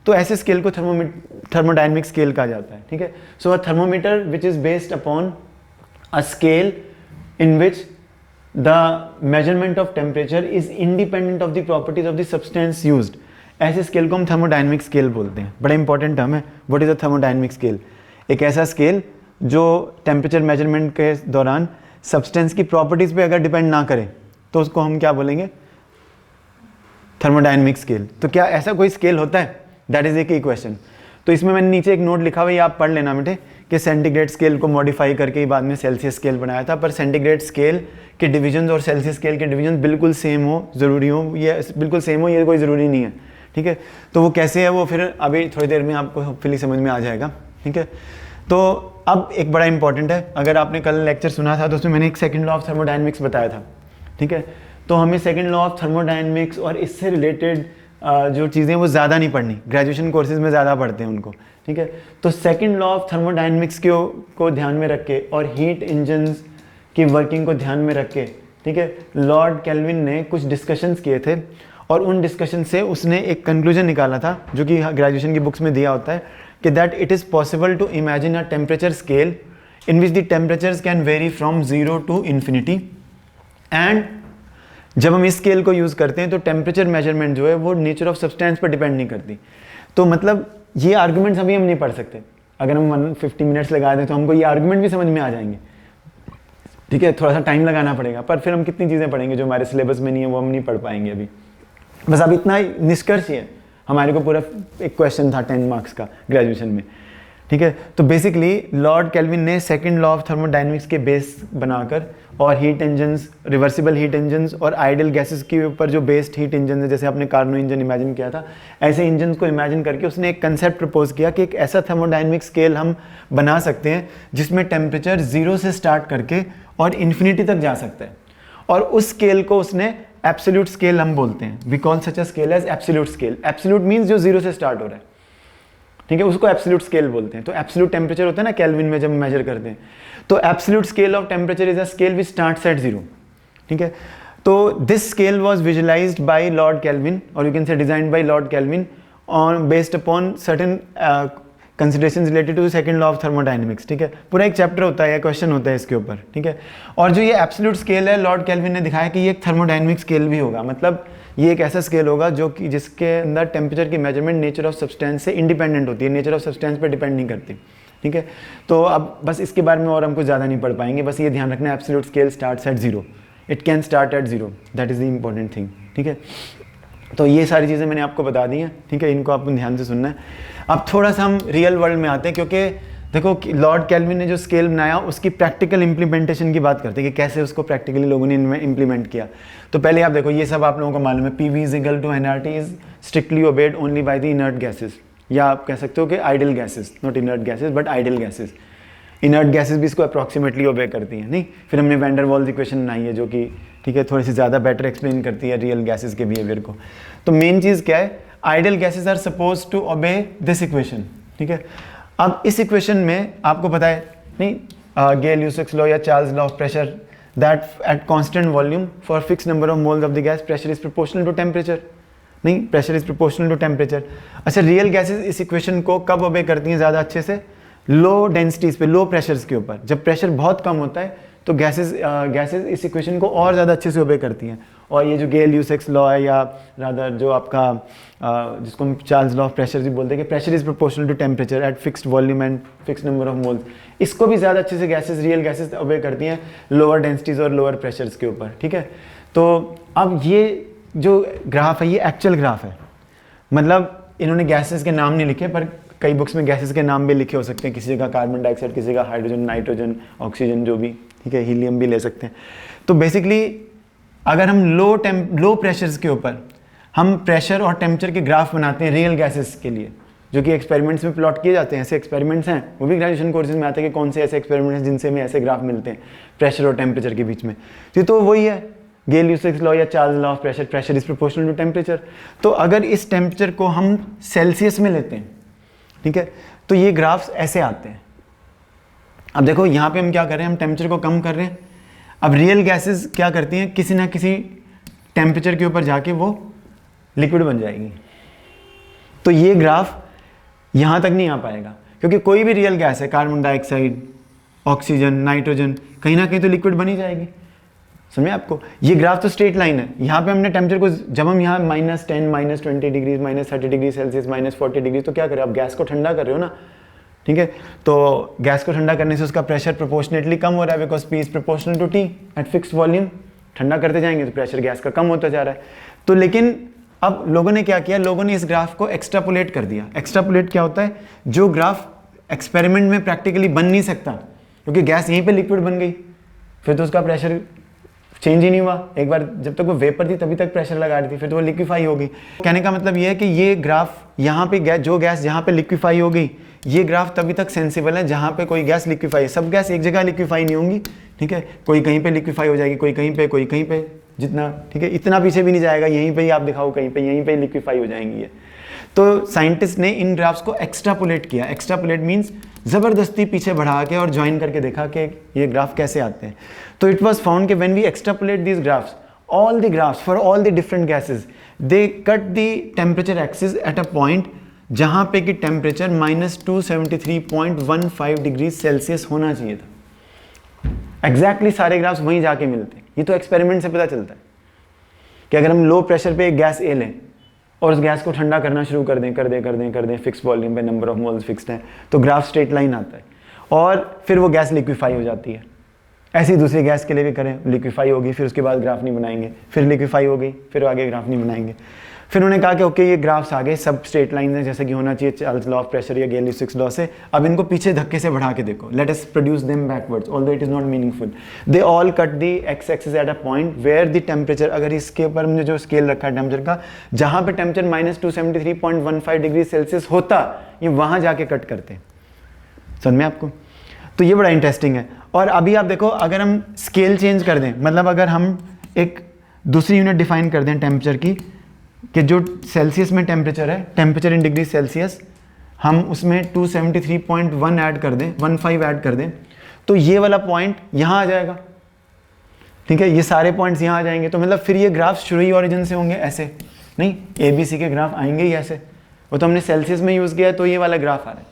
तो ऐसे स्केल को थर्मोडायनेमिक स्केल कहा जाता है. ठीक है. So a thermometer which is based upon a scale in which the measurement of temperature is independent of the properties of the substance used, ऐसे स्केल को हम थर्मोडायनेमिक स्केल बोलते हैं. बड़ा इंपॉर्टेंट टर्म है. What is a thermodynamic scale? एक ऐसा scale जो टेम्परेचर मेजरमेंट के दौरान सब्सटेंस की प्रॉपर्टीज पे अगर डिपेंड ना करे तो उसको हम क्या बोलेंगे? Thermodynamic scale. तो क्या ऐसा कोई स्केल होता है? दैट इज ए की क्वेश्चन. तो इसमें मैंने नीचे एक नोट लिखा हुआ है, आप पढ़ लेना बेटे, कि सेंटीग्रेड स्केल को मॉडिफाई करके ही बाद में सेल्सियस स्केल बनाया था. पर सेंटीग्रेड स्केल के डिविजन और सेल्सियस स्केल के डिविजन बिल्कुल सेम हो, ज़रूरी हो, ये बिल्कुल सेम हो, ये कोई ज़रूरी नहीं है. ठीक है. तो वो कैसे है वो फिर अभी थोड़ी देर में आपको होपफुली समझ में आ जाएगा. ठीक है. तो अब एक बड़ा इंपॉर्टेंट है, अगर आपने कल लेक्चर सुना था तो उसमें मैंने एक सेकंड लॉ ऑफ थर्मोडायनेमिक्स बताया था. ठीक है. तो हमें सेकंड लॉ ऑफ थर्मोडायनेमिक्स और इससे रिलेटेड जो चीज़ें वो ज़्यादा नहीं पढ़नी, ग्रेजुएशन कोर्सेज में ज़्यादा पढ़ते हैं उनको. ठीक है. तो सेकंड लॉ ऑफ थर्मोडायनेमिक्स को ध्यान में रख के और हीट इंजन्स की वर्किंग को ध्यान में रख के, ठीक है, लॉर्ड केल्विन ने कुछ डिस्कशंस किए थे और उन डिस्कशन से उसने एक कंक्लूजन निकाला था जो कि ग्रेजुएशन की बुक्स में दिया होता है कि that it is possible to imagine a temperature scale in which the temperatures can vary from 0 to infinity. And जब हम इस स्केल को यूज़ करते हैं तो टेम्परेचर मेजरमेंट जो है वो नेचर ऑफ सब्सटेंस पर डिपेंड नहीं करती. तो मतलब ये आर्गुमेंट्स अभी हम नहीं पढ़ सकते. अगर हम 150 मिनट्स लगा दें तो हमको ये आर्गुमेंट भी समझ में आ जाएंगे. ठीक है. थोड़ा सा टाइम लगाना पड़ेगा, पर फिर हम कितनी चीज़ें पढ़ेंगे जो हमारे सिलेबस में नहीं है, वो हम नहीं पढ़ पाएंगे अभी. बस अब इतना ही निष्कर्ष ही है. हमारे को पूरा एक क्वेश्चन था 10 मार्क्स का ग्रेजुएशन में. ठीक है. तो बेसिकली लॉर्ड केल्विन ने सेकंड लॉ ऑफ थर्मोडायनेमिक्स के बेस बनाकर और heat engines, reversible heat engines और आइडियल गैसेस के ऊपर जो बेस्ड हीट इंजन है, जैसे आपने कार्नो इंजन इमेजिन किया था, ऐसे इंजन को इमेजिन करके उसने एक कंसेप्ट प्रपोज किया कि एक ऐसा थर्मोडायनेमिक स्केल हम बना सकते हैं जिसमें टेम्परेचर 0 से स्टार्ट करके और इन्फिनिटी तक जा सकता है. और उस स्केल को उसने एब्सोल्यूट स्केल हम बोलते हैं. We call such a scale as absolute scale. Absolute means जो 0 से स्टार्ट हो रहा है. ठीक है, उसको एब्सोल्यूट स्केल बोलते हैं। तो एब्सोल्यूट टेम्परेचर होता है ना केल्विन में जब मेजर करते हैं, तो absolute scale of temperature is a scale which starts at 0, ठीक है। तो this scale was visualized by Lord Kelvin, और you can say designed by Lord Kelvin on based upon certain considerations related to second law of thermodynamics, ठीक है। पूरा एक chapter होता है या क्वेश्चन होता है इसके ऊपर, ठीक है। और जो ये एब्सोल्यूट स्केल है, लॉर्ड केल्विन ने दिखाया कि ये एक थर्मोडायनेमिक स्केल भी होगा, मतलब ये एक ऐसा स्केल होगा जो कि जिसके अंदर टेम्परेचर की मेजरमेंट नेचर ऑफ सब्सटेंस से इंडिपेंडेंट होती है, नेचर ऑफ सब्सटेंस पर डिपेंड नहीं करती, ठीक है। तो अब बस इसके बारे में और हम कुछ ज़्यादा नहीं पढ़ पाएंगे, बस ये ध्यान रखना absolute scale starts at 0, it can start at 0, that is the important thing, ठीक है। तो ये सारी चीज़ें मैंने आपको बता दी हैं, ठीक है, इनको आपको ध्यान से सुनना है। अब थोड़ा सा हम रियल वर्ल्ड में आते हैं, क्योंकि देखो लॉर्ड केल्विन ने जो स्केल बनाया उसकी प्रैक्टिकल इंप्लीमेंटेशन की बात करते हैं कि कैसे उसको प्रैक्टिकली लोगों ने इंप्लीमेंट किया। तो पहले आप देखो, ये सब आप लोगों को मालूम है, PV is equal to nRT is strictly obeyed only by the inert gases, या आप कह सकते हो कि ideal gases, not inert gases but ideal gases. Inert gases भी इसको अप्रॉक्सीमेटली ओबे करती हैं, नहीं। फिर हमने वैन डर वाल्स इक्वेशन बनाई है जो कि, ठीक है, थोड़ी सी ज़्यादा बेटर एक्सप्लेन करती है रियल गैसेस के बिहेवियर को। तो मेन चीज़ क्या है, ideal gases are suppose to obey this equation, ठीक है। अब इस इक्वेशन में आपको पता है नहीं, गेल-यूसेक्स लॉ या Charles law of pressure, that at constant volume for fix number of moles of the gas pressure is proportional to temperature, नहीं, pressure is proportional to temperature. अच्छा, रियल गैसेस इस equation को कब ओबे करती हैं ज़्यादा अच्छे से, लो डेंसिटीज़ पे, लो प्रेशर्स के ऊपर। जब प्रेशर बहुत कम होता है तो गैसेस इस इक्वेशन को और ज़्यादा अच्छे से ओबे करती हैं। और ये जो गेल-यूसेक्स लॉ है, या रादर जो आपका जिसको हम चार्ल्स लॉ ऑफ प्रेशर भी बोलते हैं कि pressure is proportional to temperature at fixed volume and fixed number of moles, इसको भी ज़्यादा अच्छे से गैसेस, रियल गैसेस ओबे करती हैं लोअर डेंसिटीज़ और लोअर प्रेशर्स के ऊपर, ठीक है। तो अब ये जो ग्राफ है ये एक्चुअल ग्राफ है, मतलब इन्होंने गैसेस के नाम नहीं लिखे, पर कई बुक्स में गैसेस के नाम भी लिखे हो सकते हैं, किसी जगह कार्बन डाइऑक्साइड, किसी जगह हाइड्रोजन, नाइट्रोजन, ऑक्सीजन, जो भी, ठीक है, हीलियम भी ले सकते हैं। तो बेसिकली अगर हम लो प्रेशर्स के ऊपर हम प्रेशर और टेम्परेचर के ग्राफ बनाते हैं रियल गैसेस के लिए, जो कि एक्सपेरिमेंट्स में प्लॉट किए जाते हैं, ऐसे एक्सपेरिमेंट्स हैं, वो भी ग्रेजुएशन कोर्सेज में आते हैं कि कौन से ऐसे एक्सपेरिमेंट्स हैं जिनसे हमें ऐसे ग्राफ मिलते हैं प्रेशर और टेम्परेचर के बीच में। तो वही है गेल-यूसेक्स लॉ या Charles law of pressure, pressure is proportional to temperature. तो अगर इस टेम्परेचर को हम सेल्सियस में लेते हैं, ठीक है, तो ये ग्राफ्स ऐसे आते हैं। अब देखो यहाँ पे हम क्या कर रहे हैं, हम टेम्परेचर को कम कर रहे हैं। अब रियल गैसेस क्या करती हैं, किसी ना किसी टेम्परेचर के ऊपर जाके वो लिक्विड बन जाएगी। तो ये ग्राफ यहाँ तक नहीं आ पाएगा, क्योंकि कोई भी रियल गैस है, कार्बन डाइऑक्साइड, ऑक्सीजन, नाइट्रोजन, कहीं ना कहीं तो लिक्विड बनी जाएगी, समझे आपको। ये ग्राफ तो स्ट्रेट लाइन है, यहाँ पे हमने टेम्परेचर को, जब हम यहाँ -10, -20 डिग्रीज, -30 डिग्री सेल्सियस, -40 डिग्री, तो क्या करें, आप गैस को ठंडा कर रहे हो ना, ठीक है। तो गैस को ठंडा करने से उसका प्रेशर प्रोपोर्शनेटली कम हो रहा है, because P is proportional to T at fixed volume. ठंडा करते जाएंगे तो प्रेशर गैस का कम होता जा रहा है। तो लेकिन अब लोगों ने क्या किया, लोगों ने इस ग्राफ को एक्सट्रापोलेट कर दिया। एक्सट्रापोलेट क्या होता है, जो ग्राफ एक्सपेरिमेंट में प्रैक्टिकली बन नहीं सकता, क्योंकि गैस यहीं पे लिक्विड बन गई, फिर तो उसका प्रेशर चेंज ही नहीं हुआ। एक बार जब तक वो वेपर थी तभी तक प्रेशर लगा रही थी, फिर तो वो लिक्विफाई हो गई। कहने का मतलब ये है कि ये ग्राफ यहाँ पे जो गैस जहाँ पे लिक्विफाई हो गई, ये ग्राफ तभी तक सेंसिबल है जहाँ पे कोई गैस लिक्विफाई है। सब गैस एक जगह लिक्विफाई नहीं होंगी, ठीक है, कोई कहीं पे लिक्विफाई हो जाएगी, कोई कहीं पे, कोई कहीं पे, जितना, ठीक है, इतना पीछे भी नहीं जाएगा, यहीं पे ही आप दिखाओ कहीं पे, यहीं पे लिक्विफाई हो जाएंगी ये। तो साइंटिस्ट ने इन ग्राफ्स को एक्स्ट्रापोलेट किया। एक्स्ट्रापोलेट मीन्स ज़बरदस्ती पीछे बढ़ा के और ज्वाइन करके देखा कि ये ग्राफ कैसे आते हैं। तो इट वॉज फाउंड कि when we extrapolate these graphs, all the graphs for all the different gases, they cut the temperature axis at a point जहाँ पे कि टेम्परेचर -273.15 डिग्री सेल्सियस होना चाहिए था। एग्जैक्टली सारे ग्राफ्स वहीं जाके मिलते हैं। ये तो एक्सपेरिमेंट से पता चलता है कि अगर हम लो प्रेशर पे एक गैस ए लें और उस गैस को ठंडा करना शुरू कर दें फिक्स वॉल्यूम पे, नंबर ऑफ मोल्स फिक्स्ड है, तो ग्राफ स्ट्रेट लाइन आता है और फिर वो गैस लिक्विफाई हो जाती है। ऐसी दूसरी गैस के लिए भी करें, लिक्विफाई होगी, फिर उसके बाद ग्राफ नहीं बनाएंगे, फिर लिक्विफाई हो गई, फिर आगे ग्राफ नहीं बनाएंगे। फिर उन्होंने कहा कि ओके ये ग्राफ्स आ गए, सब स्ट्रेट लाइन है जैसे कि होना चाहिए चार्ल्स लॉ ऑफ प्रेशर या गेल-यूसेक्स लॉ से। अब इनको पीछे धक्के से बढ़ा के देखो, let us produce them backwards, although it is not meaningful. They all cut the X axis at a point where the temperature, अगर इसके ऊपर हमने जो स्केल रखा है टेम्परेचर का, जहाँ पे टेम्परेचर -273.15 डिग्री सेल्सियस होता, ये वहाँ जाके कट करते हैं। समझ में आपको? तो ये बड़ा इंटरेस्टिंग है। और अभी आप देखो, अगर हम स्केल चेंज कर दें, मतलब अगर हम एक दूसरी यूनिट डिफाइन कर दें टेम्परेचर की, कि जो सेल्सियस में टेम्परेचर है, टेम्परेचर इन डिग्री सेल्सियस, हम उसमें 273.1 ऐड कर दें, 15 ऐड कर दें, तो ये वाला पॉइंट यहाँ आ जाएगा, ठीक है, ये सारे पॉइंट्स यहाँ आ जाएंगे। तो मतलब फिर ये ग्राफ शुरू ही ओरिजिन से होंगे, ऐसे नहीं, ABC के ग्राफ आएंगे ही ऐसे, वो तो हमने सेल्सियस में यूज़ किया है तो ये वाला ग्राफ आ रहा है,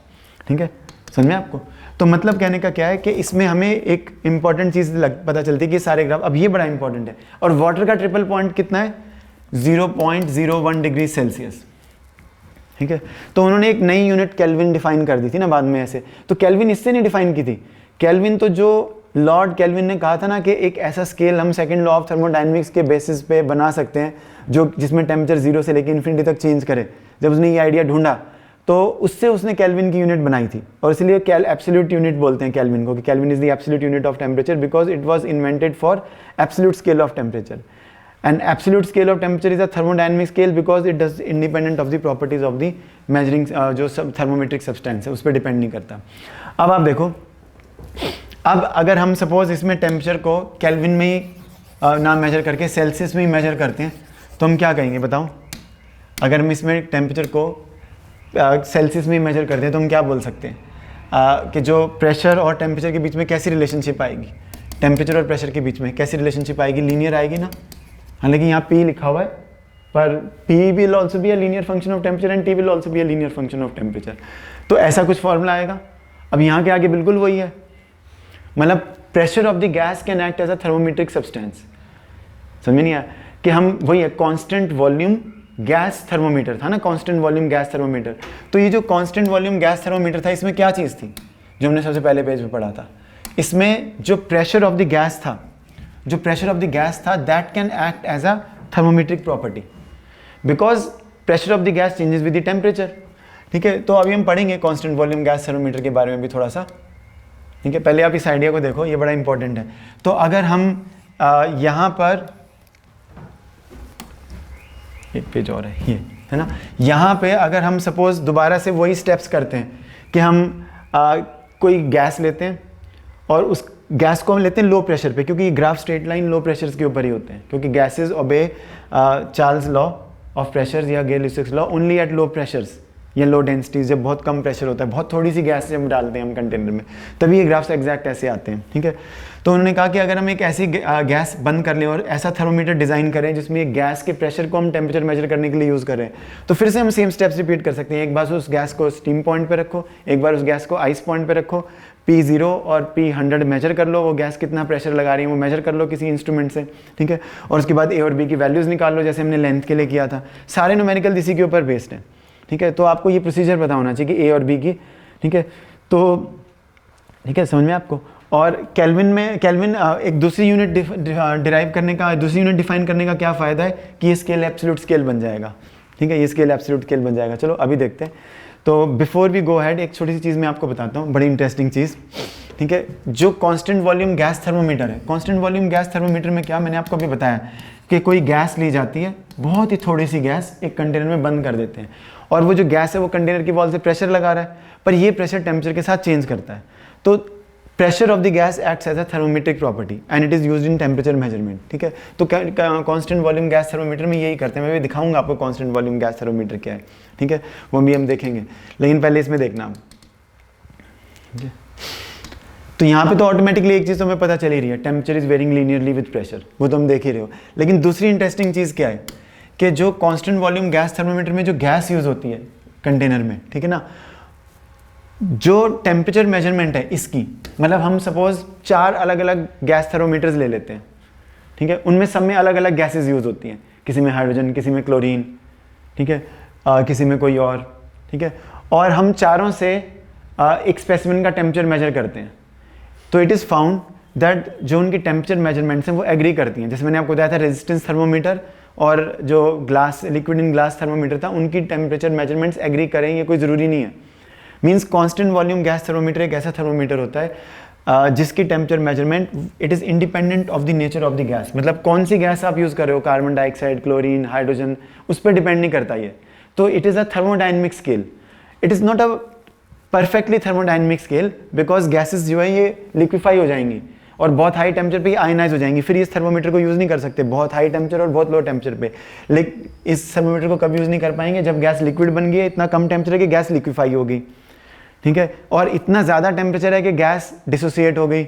ठीक है, समझ में आपको। तो मतलब कहने का क्या है कि इसमें हमें एक इंपॉर्टेंट चीज़ पता चलती है कि सारे ग्राफ, अब ये बड़ा इंपॉर्टेंट है, और वाटर का ट्रिपल पॉइंट कितना है, 0.01 डिग्री सेल्सियस, ठीक है। तो उन्होंने एक नई यूनिट केल्विन डिफाइन कर दी थी ना बाद में ऐसे, तो केल्विन इससे नहीं डिफाइन की थी, केल्विन तो जो लॉर्ड केल्विन ने कहा था ना कि एक ऐसा स्केल हम सेकंड लॉ ऑफ थर्मोडायनेमिक्स के बेसिस पे बना सकते हैं जो जिसमें टेम्परेचर 0 से लेकर इन्फिनिटी तक चेंज करे, जब उसने ये आइडिया ढूंढा तो उससे उसने केल्विन की यूनिट बनाई थी, और इसलिए एब्सोल्यूट यूनिट बोलते हैं केल्विन को, कि kelvin is the absolute unit of temperature because it was invented for absolute scale of temperature, and absolute scale of temperature is a thermodynamic scale because it does independent of the properties of the measuring जो सब thermometric substance है उस पर depend नहीं करता। अब आप देखो, अब अगर हम सपोज इसमें टेम्परेचर को केल्विन में ही ना मेजर करके सेल्सियस में ही मेजर करते हैं तो हम क्या कहेंगे बताओ, अगर हम इसमें टेम्परेचर को सेल्सियस में ही मेजर करते हैं तो हम क्या बोल सकते हैं कि जो प्रेशर और टेम्परेचर के बीच में कैसी रिलेशनशिप आएगी, टेम्परेचर और प्रेशर के बीच में कैसी रिलेशनशिप आएगी, लीनियर आएगी ना। हालांकि यहाँ P लिखा हुआ है पर P will also be a linear function of temperature and T will also be a linear function of temperature, तो ऐसा कुछ फॉर्मूला आएगा। अब यहाँ के आगे बिल्कुल वही है, मतलब pressure of the gas can act as a thermometric substance, समझ नहीं आया कि हम वही है कांस्टेंट वॉल्यूम गैस थर्मोमीटर था ना, कांस्टेंट वॉल्यूम गैस थर्मोमीटर। तो ये जो कांस्टेंट वॉल्यूम गैस थर्मोमीटर था इसमें क्या चीज़ थी जो हमने सबसे पहले पेज पे पढ़ा था, इसमें जो प्रेशर ऑफ द गैस था, जो प्रेशर ऑफ द गैस था that can act as a thermometric property because pressure of the gas changes with the temperature, ठीक है। तो अभी हम पढ़ेंगे कांस्टेंट वॉल्यूम गैस थर्मोमीटर के बारे में भी थोड़ा सा, ठीक है। पहले आप इस आइडिया को देखो, ये बड़ा इंपॉर्टेंट है। तो अगर हम यहाँ पर एक पेज और है ये, है ना, यहाँ पे अगर हम सपोज दोबारा से वही स्टेप्स करते हैं कि हम कोई गैस लेते हैं और उस गैस को हम लेते हैं लो प्रेशर पे, क्योंकि ग्राफ स्ट्रेट लाइन लो प्रेशर्स के ऊपर ही होते हैं, क्योंकि गैसेज ओबे चार्ल्स लॉ ऑफ प्रेशर्स या Gay Lussac law only at low pressures या लो डेंसिटीज, जब बहुत कम प्रेशर होता है, बहुत थोड़ी सी गैस जब डालते हैं हम कंटेनर में, तभी ये ग्राफ्स एग्जैक्ट ऐसे आते हैं, ठीक है। तो उन्होंने कहा कि अगर हम एक ऐसी गैस बंद कर लें और ऐसा थर्मोमीटर डिज़ाइन करें जिसमें एक गैस के प्रेशर को हम टेम्परेचर मेजर करने के लिए यूज़ करें, तो फिर से हम सेम स्टेप्स रिपीट कर सकते हैं। एक बार उस गैस को स्टीम पॉइंट पे रखो, एक बार उस गैस को आइस पॉइंट पे रखो, P0 और P100 मेजर कर लो, वो गैस कितना प्रेशर लगा रही है वो मेजर कर लो किसी इंस्ट्रूमेंट से, ठीक है। और उसके बाद A और B की वैल्यूज़ निकाल लो जैसे हमने लेंथ के लिए किया था, सारे न्यूमेरिकल इसी के ऊपर बेस्ड है, ठीक है। तो आपको ये प्रोसीजर पता होना चाहिए कि A और B की, ठीक है। तो ठीक है, समझ में आपको। और केल्विन एक दूसरी यूनिट डिराइव करने का, दूसरी यूनिट डिफाइन करने का क्या फ़ायदा है कि ये स्केल एब्सोल्यूट स्केल बन जाएगा, ठीक है, ये स्केल एब्सोल्यूट स्केल बन जाएगा। चलो अभी देखते हैं। तो बिफोर वी गो हैड एक छोटी सी चीज़ मैं आपको बताता हूँ, बड़ी इंटरेस्टिंग चीज़, ठीक है। जो कांस्टेंट वॉल्यूम गैस थर्मोमीटर है, कांस्टेंट वॉल्यूम गैस थर्मोमीटर में क्या, मैंने आपको अभी बताया कि कोई गैस ली जाती है, बहुत ही थोड़ी सी गैस एक कंटेनर में बंद कर देते हैं, और वो जो गैस है वो कंटेनर की वॉल से प्रेशर लगा रहा है, पर ये प्रेशर टेम्परेचर के साथ चेंज करता है। तो pressure of the gas acts as a thermometric property and it is used in temperature measurement, ठीक है। तो कांस्टेंट वॉल्यूम गैस थर्मोमीटर में यही करते हैं, मैं भी दिखाऊंगा आपको कांस्टेंट वॉल्यूम गैस थर्मोमीटर क्या है, ठीक है, वो भी हम देखेंगे, लेकिन पहले इसमें देखना आप, ठीक है। तो यहाँ पे तो ऑटोमेटिकली एक चीज़ तो हमें पता चल ही रही है, temperature is varying linearly with pressure, वो तो हम देख ही रहे हो। लेकिन दूसरी इंटरेस्टिंग चीज़ क्या है कि जो कांस्टेंट वॉल्यूम गैस थर्मोमीटर में जो गैस यूज़ होती है कंटेनर में, ठीक है ना, जो टेम्परेचर मेजरमेंट है इसकी, मतलब हम सपोज 4 अलग अलग गैस थर्मोमीटर्स ले लेते हैं, ठीक है, उनमें सब में अलग अलग गैसेस यूज़ होती हैं, किसी में हाइड्रोजन, किसी में क्लोरीन, ठीक है, किसी में कोई और, ठीक है, और हम चारों से एक स्पेसिमेन का टेम्परेचर मेजर करते हैं। तो इट इज़ फाउंड दैट जो उनकी टेम्परेचर मेजरमेंट्स हैं वो एग्री करती हैं। जैसे मैंने आपको बताया था रेजिस्टेंस थर्मोमीटर और जो glass liquid in glass thermometer था, उनकी टेम्परेचर मेजरमेंट्स एग्री करें, ये कोई ज़रूरी नहीं है। Means constant volume gas thermometer एक ऐसा थर्मोमीटर होता है जिसकी temperature measurement it is independent of the nature of the gas, मतलब कौन सी गैस आप यूज़ कर रहे हो, कार्बन डाइऑक्साइड, क्लोरीन, हाइड्रोजन, उस पर डिपेंड नहीं करता ये। तो it is a thermodynamic scale, it is not a perfectly thermodynamic scale because gases जो है ये लिक्विफाई हो जाएंगी और बहुत हाई टेम्परेचर पे आयनाइज हो जाएंगी, फिर इस थर्मोमीटर को यूज़ नहीं कर सकते बहुत हाई टेम्परेचर और बहुत लो टेम्परेचर पे। लेकिन इस थर्मोमीटर को कभी यूज़ नहीं कर पाएंगे जब गैस लिक्विड बन गई है, इतना कम टेम्परेचर कि गैस लिक्विफाई हो गई, ठीक है, और इतना ज़्यादा टेम्परेचर है कि गैस डिसोसिएट हो गई,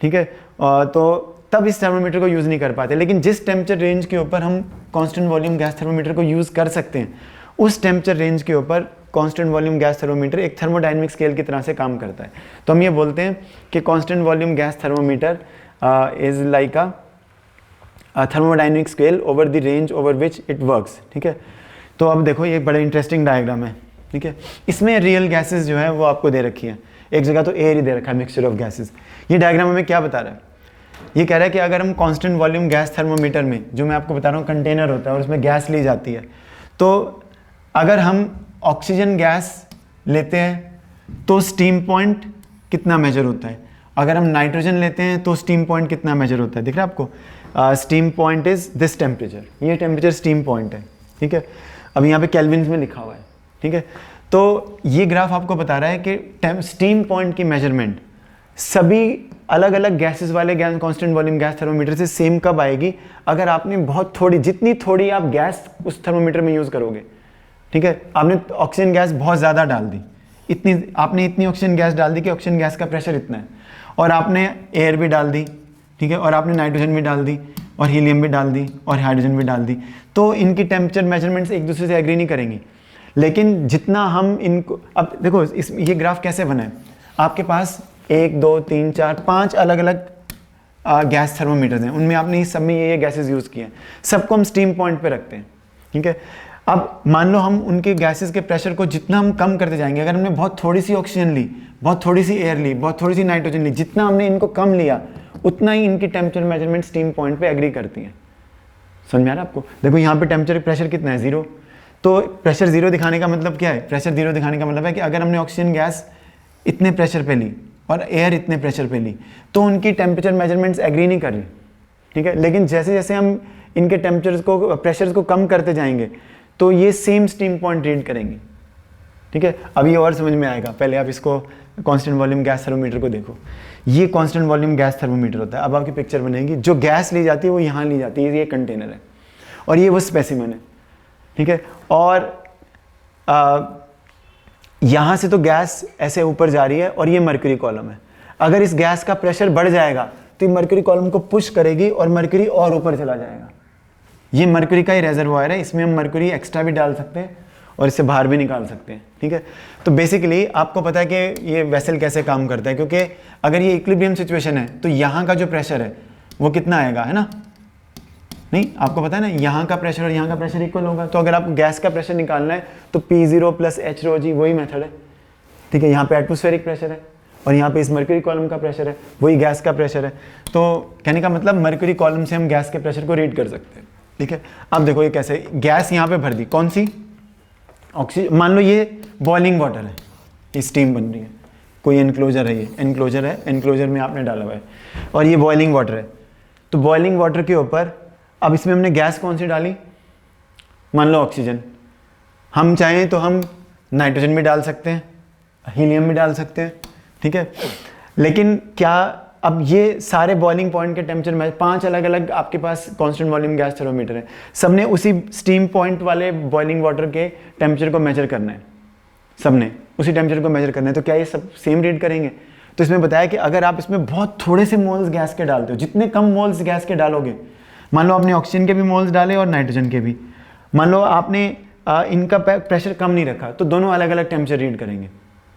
ठीक है, तो तब इस थर्मोमीटर को यूज़ नहीं कर पाते। लेकिन जिस टेम्परेचर रेंज के ऊपर हम कांस्टेंट वॉल्यूम गैस थर्मोमीटर को यूज़ कर सकते हैं, उस टेम्परेचर रेंज के ऊपर कांस्टेंट वॉल्यूम गैस थर्मोमीटर एक थर्मोडायनेमिक स्केल की तरह से काम करता है। तो हम ये बोलते हैं कि constant volume gas thermometer is like a thermodynamic scale over the range over which it works, ठीक है। तो अब देखो ये बड़ा इंटरेस्टिंग डायग्राम है, ठीक है। इसमें रियल गैसेज जो है वो आपको दे रखी है, एक जगह तो एयर ही दे रखा है, मिक्सचर ऑफ गैसेज। ये डायग्राम हमें क्या बता रहा है? ये कह रहा है कि अगर हम कांस्टेंट वॉल्यूम गैस थर्मोमीटर में, जो मैं आपको बता रहा हूँ कंटेनर होता है और उसमें गैस ली जाती है, तो अगर हम ऑक्सीजन गैस लेते हैं तो स्टीम पॉइंट कितना मेजर होता है, अगर हम नाइट्रोजन लेते हैं तो स्टीम पॉइंट कितना मेजर होता है, दिख रहा है आपको? Steam point is this temperature, ये टेम्परेचर स्टीम पॉइंट है, ठीक है। अब यहाँ पे केल्विन में लिखा हुआ है, ठीक है। तो ये ग्राफ आपको बता रहा है कि स्टीम पॉइंट की मेजरमेंट सभी अलग अलग गैसेस वाले gas constant volume gas thermometer से सेम कब आएगी? अगर आपने बहुत थोड़ी, जितनी थोड़ी आप गैस उस थर्मोमीटर में यूज़ करोगे, ठीक है। आपने ऑक्सीजन गैस बहुत ज़्यादा डाल दी, आपने इतनी ऑक्सीजन गैस डाल दी कि ऑक्सीजन गैस का प्रेशर इतना है, और आपने एयर भी डाल दी, ठीक है, और आपने नाइट्रोजन भी डाल दी और हीलियम भी डाल दी और हाइड्रोजन भी डाल दी, तो इनकी टेम्परेचर मेजरमेंट्स एक दूसरे से एग्री नहीं करेंगी। लेकिन जितना हम इनको, अब देखो ये ग्राफ कैसे बना है, आपके पास 1 2 3 4 5 अलग अलग गैस थर्मोमीटर्स हैं, उनमें आपने इस सब में ये गैसेस यूज़ किए हैं, सबको हम स्टीम पॉइंट पे रखते हैं, ठीक है। अब मान लो हम उनके गैसेस के प्रेशर को जितना हम कम करते जाएंगे, अगर हमने बहुत थोड़ी सी ऑक्सीजन ली, बहुत थोड़ी सी एयर ली, बहुत थोड़ी सी नाइट्रोजन ली, जितना हमने इनको कम लिया उतना ही इनकी टेम्परेचर मेजरमेंट स्टीम पॉइंट पे एग्री करती हैं। समझ में आ रहा है आपको? देखो यहाँ पे टेम्परेचर प्रेशर कितना है, 0। तो प्रेशर 0 दिखाने का मतलब क्या है? प्रेशर 0 दिखाने का मतलब है कि अगर हमने ऑक्सीजन गैस इतने प्रेशर पे ली और एयर इतने प्रेशर पे ली, तो उनकी टेम्परेचर मेजरमेंट्स एग्री नहीं कर रही, ठीक है। लेकिन जैसे जैसे हम इनके टेम्परेचर्स को, प्रेशर्स को कम करते जाएंगे, तो ये सेम स्टीम पॉइंट रीड करेंगे, ठीक है। अब ये और समझ में आएगा, पहले आप इसको कांस्टेंट वॉल्यूम गैस थर्मोमीटर को देखो। ये कांस्टेंट वॉल्यूम गैस थर्मोमीटर होता है। अब आपकी पिक्चर बनेगी, जो गैस ली जाती है वो यहाँ ली जाती है, ये कंटेनर है और ये वो स्पेसिमन है, ठीक है। और यहाँ से तो गैस ऐसे ऊपर जा रही है और ये मरकरी कॉलम है। अगर इस गैस का प्रेशर बढ़ जाएगा तो ये मरकरी कॉलम को पुश करेगी और मरकरी और ऊपर चला जाएगा। ये मरकरी का ही रेजर्वायर है, इसमें हम मरकरी एक्स्ट्रा भी डाल सकते हैं और इससे बाहर भी निकाल सकते हैं, ठीक है। तो बेसिकली आपको पता है कि ये वेसल कैसे काम करता है, क्योंकि अगर ये इक्विलिब्रियम सिचुएशन है तो यहाँ का जो प्रेशर है वो कितना आएगा, है ना? नहीं, आपको पता है ना, यहाँ का प्रेशर और यहाँ का प्रेशर इक्वल होगा। तो अगर आपको गैस का प्रेशर निकालना है तो P0 + h rho g, वही मेथड है, ठीक है। यहाँ पे एटमॉस्फेरिक प्रेशर है और यहाँ पे इस मरकरी कॉलम का प्रेशर है, वही गैस का प्रेशर है। तो कहने का मतलब मरकरी कॉलम से हम गैस के प्रेशर को रीड कर सकते हैं, ठीक है। अब देखो ये कैसे, गैस यहाँ पे भर दी, कौन सी? ऑक्सीजन। मान लो ये बॉइलिंग वाटर है, ये स्टीम बन रही है, कोई एनक्लोजर है, ये एनक्लोजर है, एनक्लोजर में आपने डाला हुआ है और ये बॉइलिंग वाटर है। तो बॉइलिंग वाटर के ऊपर अब इसमें हमने गैस कौन सी डाली? मान लो ऑक्सीजन। हम चाहें तो हम नाइट्रोजन भी डाल सकते हैं, हीलियम भी डाल सकते हैं, ठीक है। लेकिन क्या अब ये सारे बॉइलिंग पॉइंट के टेम्परेचर में 5 अलग अलग आपके पास कांस्टेंट वॉल्यूम गैस थर्मोमीटर है, सबने उसी स्टीम पॉइंट वाले बॉइलिंग वाटर के टेम्परेचर को मेजर करना है, सबने उसी टेम्परेचर को मेजर करना है। तो क्या ये सब सेम रीड करेंगे? तो इसमें बताया कि अगर आप इसमें बहुत थोड़े से मोल्स गैस के डालते हो, जितने कम मोल्स गैस के डालोगे, मान लो आपने ऑक्सीजन के भी मोल्स डाले और नाइट्रोजन के भी, मान लो आपने इनका प्रेशर कम नहीं रखा, तो दोनों अलग अलग टेम्परेचर रीड करेंगे,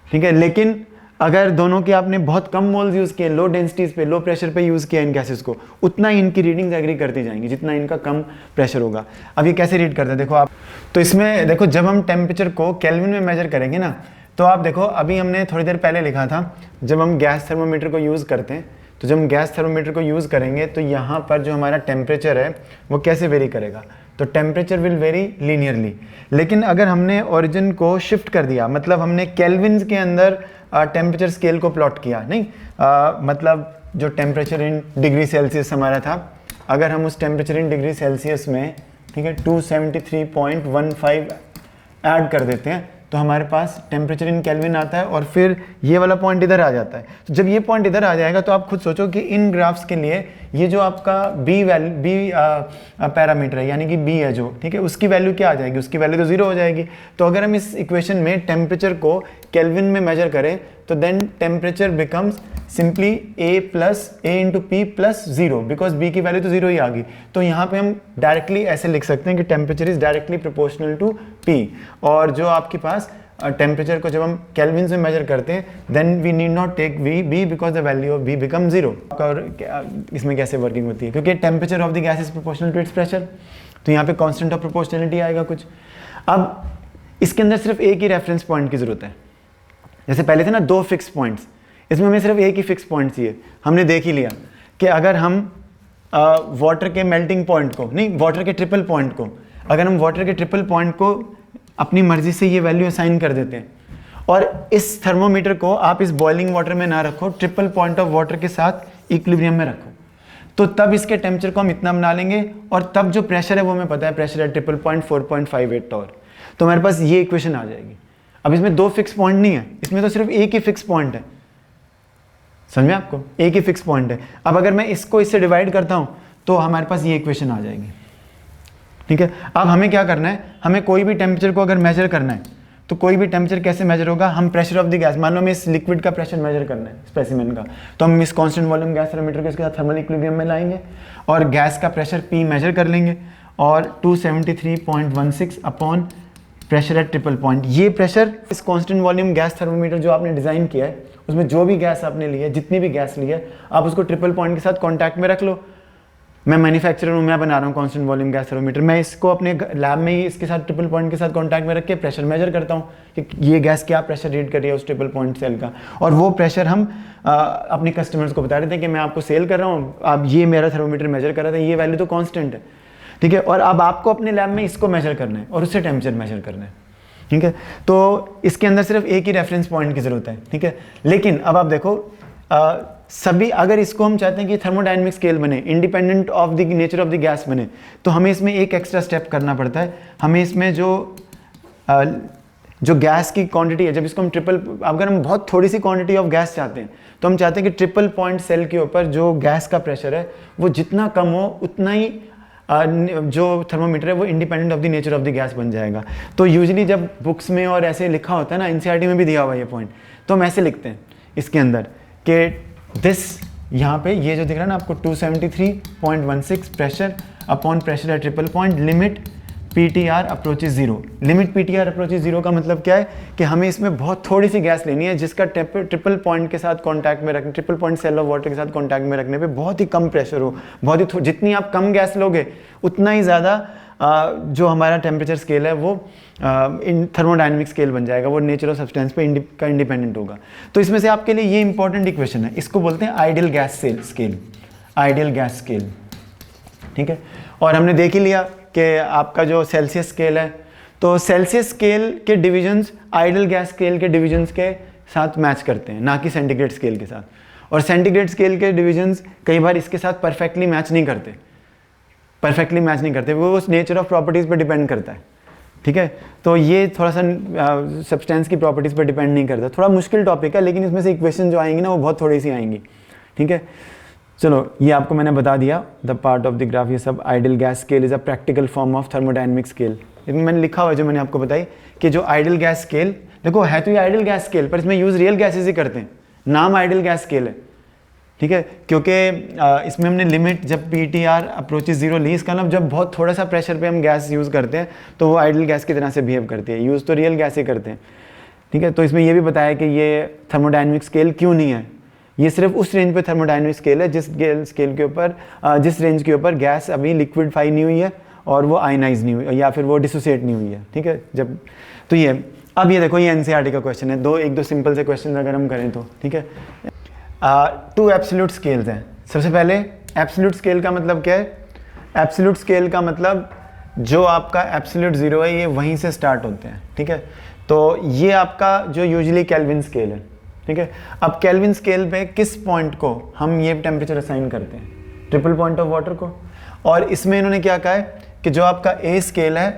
ठीक है। लेकिन अगर दोनों के आपने बहुत कम मोल्स यूज़ किए, लो डेंसिटीज़ पे, लो प्रेशर पे यूज़ किया इन गैसेस को, उतना ही इनकी रीडिंग्स एग्री करती जाएंगी जितना इनका कम प्रेशर होगा। अब ये कैसे रीड करता है देखो आप, तो इसमें देखो जब हम टेम्परेचर को केल्विन में मेजर करेंगे ना, तो आप देखो अभी हमने थोड़ी देर पहले लिखा था, जब हम गैस थर्मोमीटर को यूज़ करते हैं, तो जब हम गैस थर्मोमीटर को यूज़ करेंगे तो यहाँ पर जो हमारा टेम्परेचर है वो कैसे वेरी करेगा? तो टेम्परेचर विल वेरी लीनियरली। लेकिन अगर हमने ओरिजिन को शिफ्ट कर दिया, मतलब हमने केल्विन्स के अंदर टेम्परेचर स्केल को प्लॉट किया, नहीं मतलब जो टेम्परेचर इन डिग्री सेल्सियस हमारा था, अगर हम उस टेम्परेचर इन डिग्री सेल्सियस में, ठीक है, 273.15 ऐड कर देते हैं, तो हमारे पास टेम्परेचर इन केल्विन आता है और फिर ये वाला पॉइंट इधर आ जाता है। तो जब ये पॉइंट इधर आ जाएगा तो आप खुद सोचो कि इन ग्राफ्स के लिए ये जो आपका बी पैरामीटर है, यानी कि बी है जो, ठीक है, उसकी वैल्यू क्या आ जाएगी, उसकी वैल्यू तो 0 हो जाएगी। तो अगर हम इस इक्वेशन में टेम्परेचर को केल्विन में मेजर करें तो then temperature becomes simply a plus A into P plus 0, because b की वैल्यू तो 0 ही आ गई। तो यहाँ पे हम डायरेक्टली ऐसे लिख सकते हैं कि temperature is directly proportional to p, और जो आपके पास टेम्परेचर को जब हम केल्विन में मेजर करते हैं then we need not take b because the value of b become 0। और इसमें कैसे वर्किंग होती है, क्योंकि temperature of the gas is proportional to its pressure, तो यहाँ पे कांस्टेंट ऑफ प्रोपोर्शनलिटी आएगा कुछ। अब इसके अंदर सिर्फ एक ही रेफरेंस पॉइंट की जरूरत है, जैसे पहले थे ना 2 फिक्स पॉइंट्स, इसमें हमें सिर्फ एक ही फिक्स पॉइंट चाहिए। हमने देख ही लिया कि अगर हम वाटर के मेल्टिंग पॉइंट को, नहीं, वाटर के ट्रिपल पॉइंट को, अगर हम वाटर के ट्रिपल पॉइंट को अपनी मर्जी से ये वैल्यू असाइन कर देते हैं और इस थर्मोमीटर को आप इस बॉइलिंग वाटर में ना रखो, ट्रिपल पॉइंट ऑफ वाटर के साथ इक्विलिब्रियम में रखो, तो तब इसके टेम्परेचर को हम इतना बना लेंगे और तब जो प्रेशर है वो हमें पता है, प्रेशर है ट्रिपल पॉइंट 4.58 टॉर। तो हमारे पास ये इक्वेशन आ जाएगी। अब इसमें 2 फिक्स पॉइंट नहीं है, इसमें तो सिर्फ एक ही फिक्स पॉइंट है, समझ में आपको, एक ही फिक्स पॉइंट है। अब अगर मैं इसको इससे डिवाइड करता हूं तो हमारे पास ये इक्वेशन आ जाएगी, ठीक है। अब हमें क्या करना है, हमें कोई भी टेम्परेचर को अगर मेजर करना है तो कोई भी टेम्परेचर कैसे मेजर होगा, हम प्रेशर ऑफ द गैस, मान लो हमें इस लिक्विड का प्रेशर मेजर करना है स्पेसिमेन का, तो हम इस कांस्टेंट वॉल्यूम गैस थर्मोमीटर को इसके साथ थर्मल इक्विलिब्रियम में लाएंगे और गैस का प्रेशर P मेजर कर लेंगे और 273.16 upon pressure at triple point. ये प्रेशर इस कांस्टेंट वॉल्यूम गैस थर्मोमीटर जो आपने डिज़ाइन किया है उसमें जो भी गैस आपने ली है, जितनी भी गैस ली है, आप उसको ट्रिपल पॉइंट के साथ कांटेक्ट में रख लो। मैं मैन्युफैक्चरर हूँ, मैं बना रहा हूँ कांस्टेंट वॉल्यूम गैस थर्मोमीटर, मैं इसको अपने लैब में ही इसके साथ ट्रिपल पॉइंट के साथ कांटेक्ट में रख के प्रेशर मेजर करता हूँ कि ये गैस क्या प्रेशर रीड कर रही है उस ट्रिपल पॉइंट सेल का, और वो प्रेशर हम अपने कस्टमर्स को बता देते हैं कि मैं आपको सेल कर रहा हूँ, आप ये मेरा थर्मोमीटर मेजर कर रहा था, ये वैल्यू तो कॉन्स्टेंट है, ठीक है, और अब आपको अपने लैब में इसको मेजर करना है और उससे टेम्परेचर मेजर करना है, ठीक है। तो इसके अंदर सिर्फ एक ही रेफरेंस पॉइंट की ज़रूरत है, ठीक है। लेकिन अब आप देखो सभी, अगर इसको हम चाहते हैं कि थर्मोडायनेमिक स्केल बने, independent of the nature of the gas बने, तो हमें इसमें एक एक्स्ट्रा स्टेप करना पड़ता है। हमें इसमें जो गैस की क्वांटिटी है, जब इसको हम अगर हम बहुत थोड़ी सी क्वांटिटी ऑफ गैस चाहते हैं तो हम चाहते हैं कि ट्रिपल पॉइंट सेल के ऊपर जो गैस का प्रेशर है वो जितना कम हो उतना ही जो थर्मोमीटर है वो independent of the nature of the gas बन जाएगा। तो यूजुअली जब बुक्स में और ऐसे लिखा होता है ना, एनसीईआरटी में भी दिया हुआ ये पॉइंट, तो हम ऐसे लिखते हैं इसके अंदर कि दिस, यहाँ पे ये जो दिख रहा है ना आपको 273.16 pressure upon pressure at triple point, limit PTR approaches 0। Limit PTR approaches 0 का मतलब क्या है कि हमें इसमें बहुत थोड़ी सी गैस लेनी है जिसका ट्रिपल पॉइंट के साथ कांटेक्ट में रखने, triple point cell of water के साथ कांटेक्ट में रखने पे बहुत ही कम प्रेशर हो, बहुत ही जितनी आप कम गैस लोगे उतना ही ज़्यादा जो हमारा टेम्परेचर स्केल है वो इन थर्मोडायनेमिक स्केल बन जाएगा, वो नेचर ऑफ सब्सटेंस पे का इंडिपेंडेंट होगा। तो इसमें से आपके लिए ये इंपॉर्टेंट इक्वेशन है, इसको बोलते हैं ideal gas scale, ideal gas scale, ठीक है। और हमने देख ही लिया कि आपका जो सेल्सियस स्केल है, तो सेल्सियस स्केल के डिविजन्स आइडियल गैस स्केल के डिविजन्स के साथ मैच करते हैं, ना कि सेंटीग्रेड स्केल के साथ। और सेंटीग्रेड स्केल के डिविजन्स कई बार इसके साथ परफेक्टली मैच नहीं करते, वो उस नेचर ऑफ प्रॉपर्टीज़ पे डिपेंड करता है, ठीक है। तो ये थोड़ा सा सब्सटेंस की प्रॉपर्टीज़ पे डिपेंड नहीं करता, थोड़ा मुश्किल टॉपिक है, लेकिन इसमें से इक्वेशन जो आएंगी ना वो बहुत थोड़ी सी आएंगी, ठीक है। चलो ये आपको मैंने बता दिया, the part of the graph, ये सब। Ideal gas scale is a practical form of thermodynamic scale. इसमें मैंने लिखा हुआ जो मैंने आपको बताई कि जो आइडियल गैस स्केल, देखो है तो ये आइडियल गैस स्केल, पर इसमें यूज़ रियल गैसेज ही करते हैं, नाम आइडियल गैस स्केल है, ठीक है, क्योंकि इसमें हमने लिमिट जब PTR अप्रोचेज 0 ली, इसका मतलब जब बहुत थोड़ा सा प्रेशर पे हम गैस यूज़ करते हैं तो वो आइडियल गैस की तरह से बिहेव करती है, यूज़ तो रियल गैस ही करते हैं, ठीक है। तो इसमें ये भी बताया कि ये थर्मोडायनेमिक स्केल क्यों नहीं है, ये सिर्फ उस रेंज पे थर्मोडायनेमिक स्केल है जिस स्केल के ऊपर, जिस रेंज के ऊपर गैस अभी लिक्विडफाई नहीं हुई है और वो आयनाइज नहीं हुई या फिर वो डिसोसिएट नहीं हुई है, ठीक है। जब तो ये अब ये देखो, ये एनसीईआरटी का क्वेश्चन है, एक दो सिंपल से क्वेश्चन अगर हम करें तो, ठीक है। 2 एब्सोल्यूट स्केल्स हैं। सबसे पहले एब्सोल्यूट स्केल का मतलब क्या है, एब्सोल्यूट स्केल का मतलब जो आपका एब्सोल्यूट 0 है ये वहीं से स्टार्ट होते हैं, ठीक है। तो ये आपका जो यूजुअली केल्विन स्केल है, ठीक है। अब केल्विन स्केल पे किस पॉइंट को हम ये टेम्परेचर असाइन करते हैं, ट्रिपल पॉइंट ऑफ वाटर को। और इसमें इन्होंने क्या कहा है कि जो आपका ए स्केल है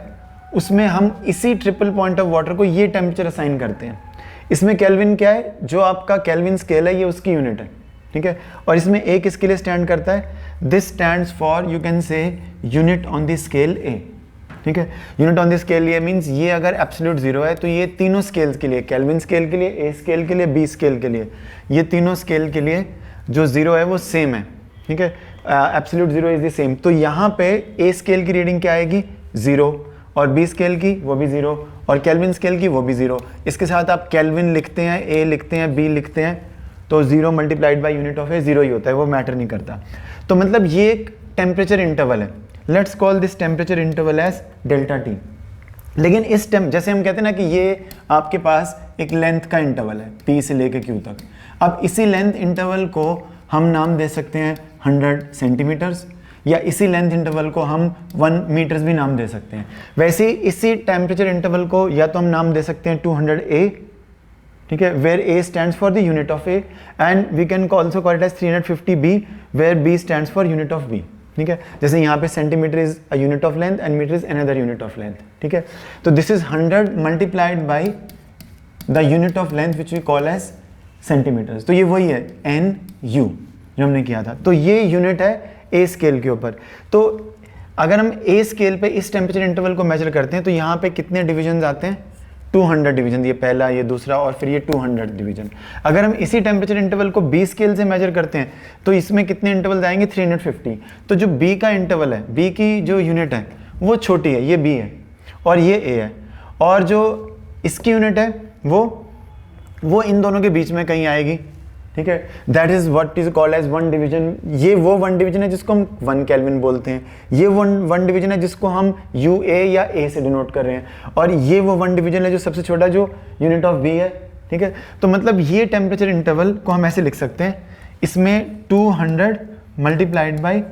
उसमें हम इसी ट्रिपल पॉइंट ऑफ वाटर को ये टेम्परेचर असाइन करते हैं। इसमें केल्विन क्या है, जो आपका केल्विन स्केल है ये उसकी यूनिट है, ठीक है। और इसमें ए किसके लिए स्टैंड करता है, this stands for you can say unit on the scale A, ठीक है। यूनिट ऑन द स्केल ये मीन्स ये अगर एब्सोल्यूट जीरो है तो ये तीनों स्केल्स के लिए, केल्विन स्केल के लिए, ए स्केल के लिए, बी स्केल के लिए, ये तीनों स्केल के लिए जो जीरो है वो सेम है, ठीक है। Absolute zero is the same. तो यहाँ पे ए स्केल की रीडिंग क्या आएगी, जीरो, और बी स्केल की वो भी जीरो, और केल्विन स्केल की वो भी जीरो। इसके साथ आप केल्विन लिखते हैं, ए लिखते हैं, बी लिखते हैं, तो zero multiplied by unit of A zero ही होता है, वो मैटर नहीं करता। तो मतलब ये एक टेम्परेचर इंटरवल है। Let's call this temperature interval as delta T. लेकिन इस जैसे हम कहते हैं ना कि ये आपके पास एक लेंथ का इंटरवल है पी से लेके क्यू तक। अब इसी लेंथ इंटरवल को हम नाम दे सकते हैं 100 सेंटीमीटर्स, या इसी लेंथ इंटरवल को हम 1 मीटर्स भी नाम दे सकते हैं। वैसे ही इसी टेम्परेचर इंटरवल को या तो हम नाम दे सकते हैं 200 ए, ठीक है, where A stands for the unit of A, and we can also call it as 350 B, where B stands for unit of B, ठीक है। जैसे यहाँ पे centimetre is a unit of length and metre is another unit of length, ठीक है। तो this is 100 multiplied by the unit of length which we call as centimetres. तो ये वही है एन यू जो हमने किया था। तो ये यूनिट है ए स्केल के ऊपर। तो अगर हम ए स्केल पे इस टेम्परेचर इंटरवल को मेजर करते हैं तो यहाँ पे कितने डिविजन आते हैं, 200 डिवीजन, ये पहला, ये दूसरा, और फिर ये 200 डिवीजन। अगर हम इसी टेम्परेचर इंटरवल को बी स्केल से मेजर करते हैं तो इसमें कितने इंटरवल आएंगे, 350। तो जो बी का इंटरवल है, बी की जो यूनिट है वो छोटी है, ये बी है और ये ए है, और जो इसकी यूनिट है वो इन दोनों के बीच में कहीं आएगी, ठीक है। That is what is called as 1 division. ये वो 1 डिवीजन है जिसको हम 1 केल्विन बोलते हैं, ये 1 डिवीजन है जिसको हम यू ए या ए से डिनोट कर रहे हैं, और ये वो 1 डिवीजन है जो सबसे छोटा, जो यूनिट ऑफ बी है, ठीक है। तो मतलब ये टेम्परेचर इंटरवल को हम ऐसे लिख सकते हैं, इसमें 200 मल्टीप्लाइड बाई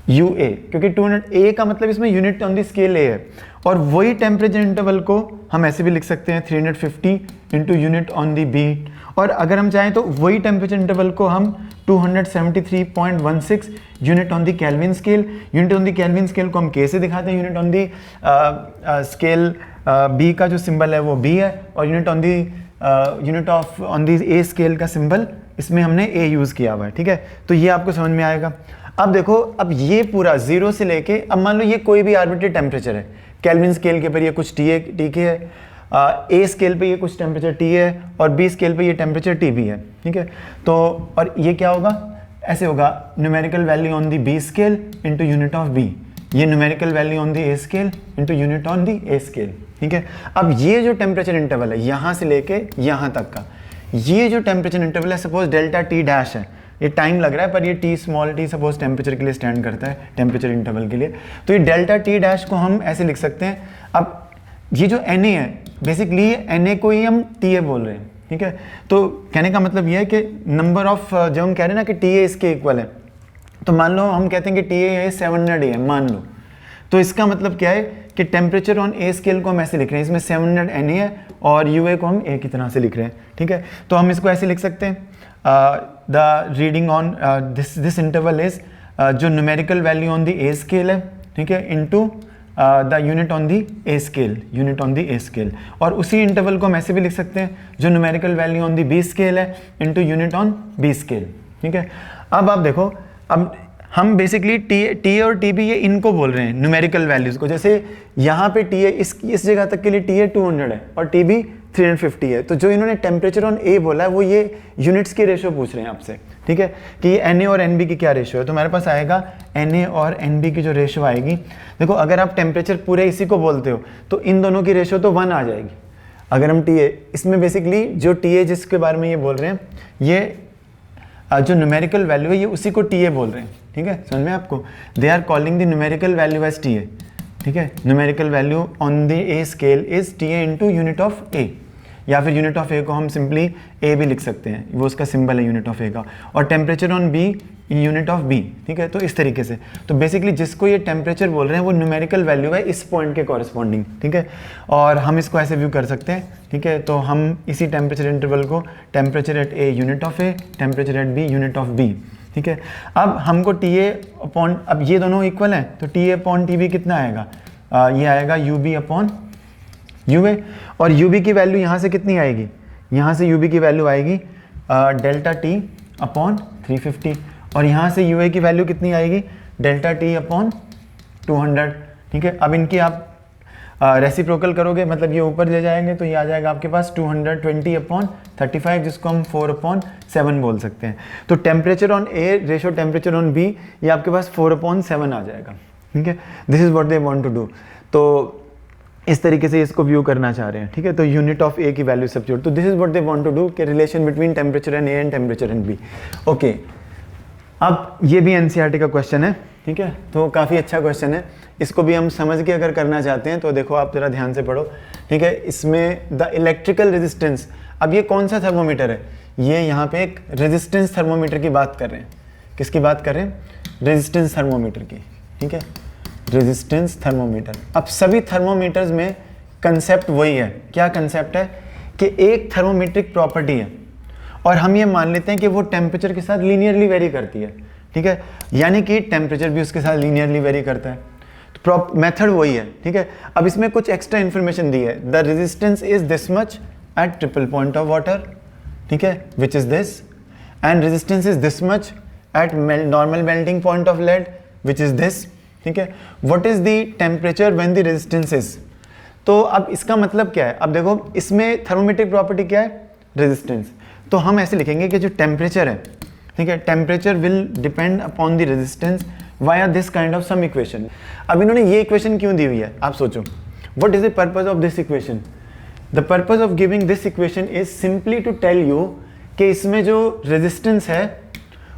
यू ए, क्योंकि 200 ए का मतलब इसमें यूनिट ऑन द स्केल ए है, और वही टेम्परेचर इंटरवल को हम ऐसे भी लिख सकते हैं 350 into unit on the B. और अगर हम चाहें तो वही टेम्परेचर इंटरवल को हम 273.16 unit on the Kelvin scale, unit on the Kelvin scale को हम के से दिखाते हैं, unit on the scale B का जो सिंबल है वो बी है, और unit on the A scale का सिंबल इसमें हमने ए यूज़ किया हुआ है, ठीक है। तो ये आपको समझ में आएगा। अब देखो, अब ये पूरा जीरो से लेके, अब मान लो ये कोई भी आर्बिट्री टेम्परेचर है, केल्विन स्केल के ऊपर ये कुछ टी के है, ए स्केल पे ये कुछ टेम्परेचर टी है, और बी स्केल पे ये टेम्परेचर टी बी है, ठीक है। तो और ये क्या होगा, ऐसे होगा, numerical value on the B scale into unit of B, ये numerical value on the A scale into unit on the A scale, ठीक है। अब ये जो टेम्परेचर इंटरवल है यहाँ से लेके यहाँ तक का, ये जो टेम्परेचर इंटरवल है, सपोज डेल्टा टी डैश है, ये टाइम लग रहा है पर ये T small T suppose temperature के लिए स्टैंड करता है, टेम्परेचर इंटरवल के लिए। तो ये डेल्टा टी डैश को हम ऐसे लिख सकते हैं। अब ये जो एन ए है, बेसिकली एन ए को ही हम टी ए बोल रहे हैं, ठीक है। तो कहने का मतलब ये है कि नंबर ऑफ, जब हम कह रहे हैं ना कि टी ए इसके इक्वल है, तो मान लो हम कहते हैं कि टी ए 700 ए है, मान लो, तो इसका मतलब क्या है कि टेम्परेचर ऑन ए स्केल को हम ऐसे लिख रहे हैं, इसमें 700 एन ए है और यू ए को हम ए की तरह से लिख रहे हैं, ठीक है। तो हम इसको ऐसे लिख सकते हैं, the reading on this interval is जो numerical value on the A scale है, ठीक है, into the unit on the A scale, unit on the A scale. और उसी इंटरवल को हम ऐसे भी लिख सकते हैं, जो numerical value on the B scale है into unit on B scale, ठीक है। अब आप देखो, अब हम बेसिकली टी और टी बी ये इनको बोल रहे हैं न्यूमेरिकल वैल्यूज़ को। जैसे यहाँ पे टी ए इस जगह तक के लिए टी ए 200 है और टी बी 350 है, तो जो इन्होंने टेम्परेचर ऑन ए बोला है वो ये यूनिट्स की रेशो पूछ रहे हैं आपसे, ठीक है, कि ये एन ए और एन बी की क्या रेशो है। तो हमारे पास आएगा एन ए और एन बी की जो रेशो आएगी, देखो अगर आप टेम्परेचर पूरे इसी को बोलते हो तो इन दोनों की रेशो तो 1 आ जाएगी। अगर हम टी ए, इसमें बेसिकली जो टी ए जिसके बारे में ये बोल रहे हैं, ये जो न्यूमेरिकल वैल्यू है ये उसी को टी ए बोल रहे हैं, ठीक है, समझ में आपको। They are calling the numerical value as T A, ठीक है। Numerical value on the A scale is T A into unit of A, या फिर यूनिट ऑफ ए को हम सिंपली ए भी लिख सकते हैं, वो उसका सिंबल है यूनिट ऑफ ए का, और temperature on B unit of B, ठीक है। तो इस तरीके से, तो बेसिकली जिसको ये टेम्परेचर बोल रहे हैं वो न्यूमेरिकल वैल्यू है इस पॉइंट के कॉरस्पॉन्डिंग, ठीक है। और हम इसको ऐसे व्यू कर सकते हैं, ठीक है। तो हम इसी टेम्परेचर इंटरवल को temperature at A unit of A, temperature at B unit of B, ठीक है। अब हमको टी ए अपॉन, अब ये दोनों इक्वल हैं तो T A upon T B कितना आएगा, ये आएगा U B upon U A, और यू बी की वैल्यू यहाँ से कितनी आएगी, यहाँ से यू बी की वैल्यू आएगी डेल्टा टी अपॉन 350, और यहाँ से यू ए की वैल्यू कितनी आएगी, डेल्टा टी अपॉन 200। ठीक है, अब इनकी आप रेसिप्रोकल करोगे, मतलब ये ऊपर ले जाएंगे तो ये आ जाएगा आपके पास 220 अपॉन 35, जिसको हम 4/7 बोल सकते हैं। तो temperature on A ratio temperature on B, ये आपके पास 4/7 आ जाएगा। ठीक है, this is what they want to do. तो इस तरीके से इसको व्यू करना चाह रहे हैं। ठीक है, तो यूनिट ऑफ ए की वैल्यू सब्स्टिट्यूट, तो this is what they want to do, कि relation between temperature and A and temperature and B. Okay, अब ये भी एनसीईआरटी का क्वेश्चन है। ठीक है, तो काफ़ी अच्छा क्वेश्चन है, इसको भी हम समझ के अगर करना चाहते हैं तो देखो आप ज़रा ध्यान से पढ़ो। ठीक है, इसमें द इलेक्ट्रिकल रेजिस्टेंस, अब ये कौन सा थर्मोमीटर है, ये यहाँ पे एक रेजिस्टेंस थर्मोमीटर की बात कर रहे हैं। किसकी बात कर रहे हैं, रेजिस्टेंस थर्मोमीटर की। ठीक है, रेजिस्टेंस थर्मोमीटर। अब सभी थर्मोमीटर्स में कंसेप्ट वही है। क्या कंसेप्ट है, कि एक थर्मोमेट्रिक प्रॉपर्टी है और हम ये मान लेते हैं कि वो टेम्परेचर के साथ लीनियरली वेरी करती है। ठीक है, यानी कि टेम्परेचर भी उसके साथ लीनियरली वेरी करता है। तो मेथड वही है। ठीक है, अब इसमें कुछ एक्स्ट्रा इन्फॉर्मेशन दी है। The resistance is this much at triple point of water, ठीक है, which is this, and resistance is this much at normal melting point of lead, which is this. ठीक है, what is the temperature when the resistance is. तो अब इसका मतलब क्या है, अब देखो इसमें थर्मोमेट्रिक प्रॉपर्टी क्या है, रेजिस्टेंस। तो हम ऐसे लिखेंगे कि जो टेम्परेचर है, ठीक है, temperature will depend upon the resistance via this kind of some equation. अब इन्होंने ये इक्वेशन क्यों दी हुई है, आप सोचो, what is the purpose of this equation. The purpose of giving this equation is simply to tell you कि इसमें जो रेजिस्टेंस है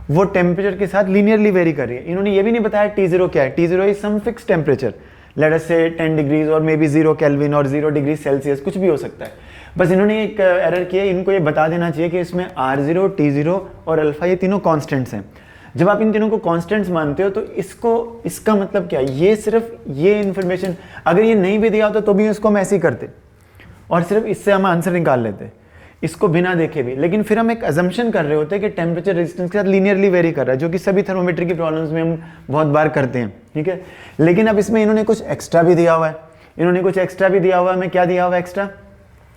वो टेम्परेचर के साथ लीनियरली वेरी कर रही है। इन्होंने ये भी नहीं बताया T0 क्या है। T0 is some fix temperature, let us say 10 degrees और मे बी 0 केल्विन और 0 डिग्री सेल्सियस, कुछ भी हो सकता है। बस इन्होंने एक एरर किया, इनको ये बता देना चाहिए कि इसमें R0, T0 और अल्फा ये तीनों कॉन्स्टेंट्स हैं। जब आप इन तीनों को कॉन्स्टेंट्स मानते हो तो इसका मतलब क्या है, ये सिर्फ ये इन्फॉर्मेशन, अगर ये नहीं भी दिया होता तो भी इसको हम ऐसे ही करते और सिर्फ इससे हम आंसर निकाल लेते, इसको बिना देखे भी। लेकिन फिर हम एक अजम्पशन कर रहे होते हैं कि टेम्परेचर रेजिस्टेंस के साथ लीनियरली वेरी कर रहा है, जो कि सभी थर्मोमीटर की प्रॉब्लम्स में हम बहुत बार करते हैं। ठीक है, लेकिन अब इसमें इन्होंने कुछ एक्स्ट्रा भी दिया हुआ है। हमें क्या दिया हुआ है एक्स्ट्रा,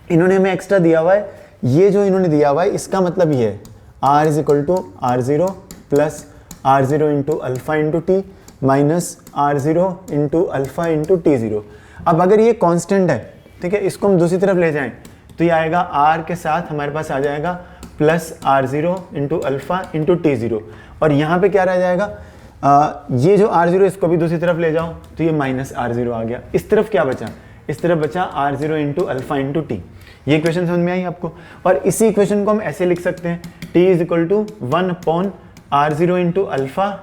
इन्होंने हमें एक्स्ट्रा दिया हुआ है, ये जो इन्होंने दिया हुआ है इसका मतलब ये है R is equal to R0 plus R0 into alpha into T minus R0 into alpha into T0। अब अगर ये कांस्टेंट है, ठीक है, इसको हम दूसरी तरफ ले जाएं तो ये आएगा R के साथ हमारे पास आ जाएगा plus R0 into alpha into T0, और यहाँ पे क्या रह जाएगा, ये जो R0 इसको भी दूसरी तरफ ले जाओ तो ये माइनस R0 आ गया। इस तरफ क्या बचा, इस तरफ बचा R0 into alpha into T. ये इक्वेशन समझ में आई आपको, और इसी इक्वेशन को हम ऐसे लिख सकते हैं, T is equal to 1 upon R0 into alpha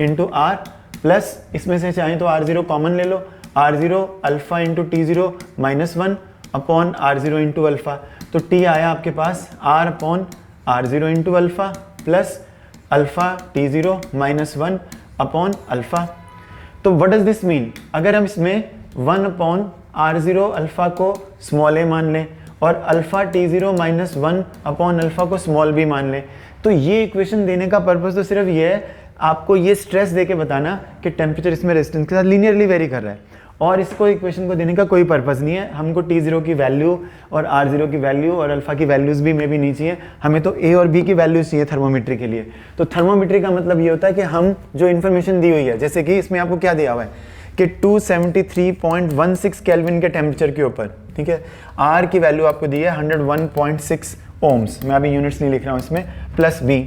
into R plus, इसमें से चाहें तो R0 कॉमन ले लो, R0 alpha into T0 minus 1 upon R0 into alpha. तो T आया आपके पास R upon R0 into alpha plus alpha T0 minus 1 upon alpha. तो व्हाट डज दिस मीन, अगर हम इसमें 1 अपॉन R0 अल्फा को स्मॉल a मान लें और alpha T0 minus 1 upon alpha को स्मॉल b मान लें, तो ये इक्वेशन देने का पर्पस तो सिर्फ ये है, आपको ये स्ट्रेस देके बताना कि टेम्परेचर इसमें रेजिस्टेंस के साथ लीनियरली वेरी कर रहा है, और इसको इक्वेशन को देने का कोई पर्पस नहीं है। हमको T0 की वैल्यू और R0 की वैल्यू और अल्फा की वैल्यूज़ भी में भी नहीं चाहिए, हमें तो A और B की वैल्यूज चाहिए थर्मोमीट्री के लिए। तो थर्मोमीट्री का मतलब ये होता है कि हम जो इन्फॉर्मेशन दी हुई है, जैसे कि इसमें आपको क्या दिया हुआ है कि 273.16 केल्विन के टेम्परेचर के ऊपर, ठीक है, R की वैल्यू आपको दी है 101.6 ओम्स, मैं अभी यूनिट्स नहीं लिख रहा हूँ इसमें, प्लस B।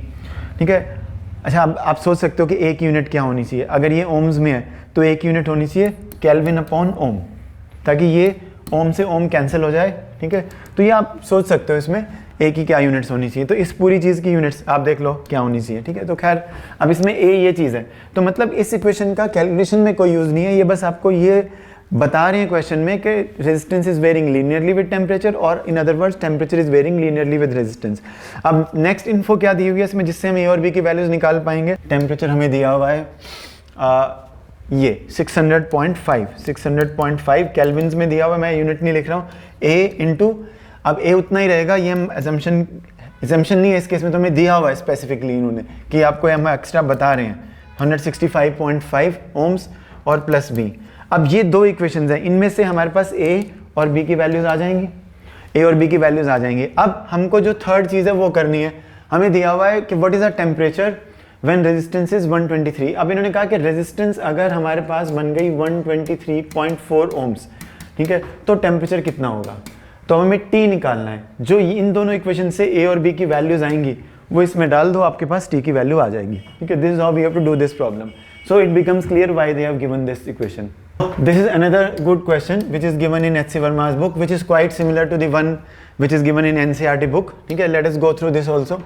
ठीक है, अच्छा अब आप सोच सकते हो कि एक यूनिट क्या होनी चाहिए, अगर ये ओम्स में है तो एक यूनिट होनी चाहिए केल्विन अपॉन ओम, ताकि ये ओम से ओम कैंसिल हो जाए। ठीक है, तो ये आप सोच सकते हो इसमें एक ही क्या यूनिट्स होनी चाहिए, तो इस पूरी चीज़ की यूनिट्स आप देख लो क्या होनी चाहिए। ठीक है, तो खैर अब इसमें ए ये चीज़ है, तो मतलब इस इक्वेशन का कैलकुलेशन में कोई यूज़ नहीं है, ये बस आपको ये बता रहे हैं क्वेश्चन में कि resistance is varying linearly with temperature, और in other words temperature is varying linearly with resistance. अब नेक्स्ट इन्फो क्या दी हुई है इसमें, जिससे हम ए और बी की वैल्यूज निकाल पाएंगे। टेम्परेचर हमें दिया हुआ है ये 600.5 केल्विन्स में दिया हुआ है, मैं यूनिट नहीं लिख रहा हूँ, A इंटू, अब A उतना ही रहेगा, ये हम एजम्पशन नहीं है इस केस में, तो हमें दिया हुआ है स्पेसिफिकली इन्होंने कि आपको हम एक्स्ट्रा बता रहे हैं 165.5 ओम्स और प्लस बी। अब ये दो इक्वेशंस हैं, इनमें से हमारे पास ए और बी की वैल्यूज आ जाएंगी, ए और बी की वैल्यूज आ जाएंगी। अब हमको जो थर्ड चीज़ है वो करनी है। हमें दिया हुआ है कि what is the temperature when resistance is 123। अब इन्होंने कहा कि रेजिस्टेंस अगर हमारे पास बन गई 123.4 ओम्स, ठीक है, तो टेम्परेचर कितना होगा। तो हमें टी निकालना है। जो इन दोनों इक्वेशन से ए और बी की वैल्यूज आएंगी वो इसमें डाल दो, आपके पास टी की वैल्यू आ जाएगी, ठीक है। This is how we have to do this problem. So it becomes clear why they have given this equation. This is another good question which is given in H.C. Verma's book, which is quite similar to the one which is given in NCERT book, ठीक है। Let us go through this also।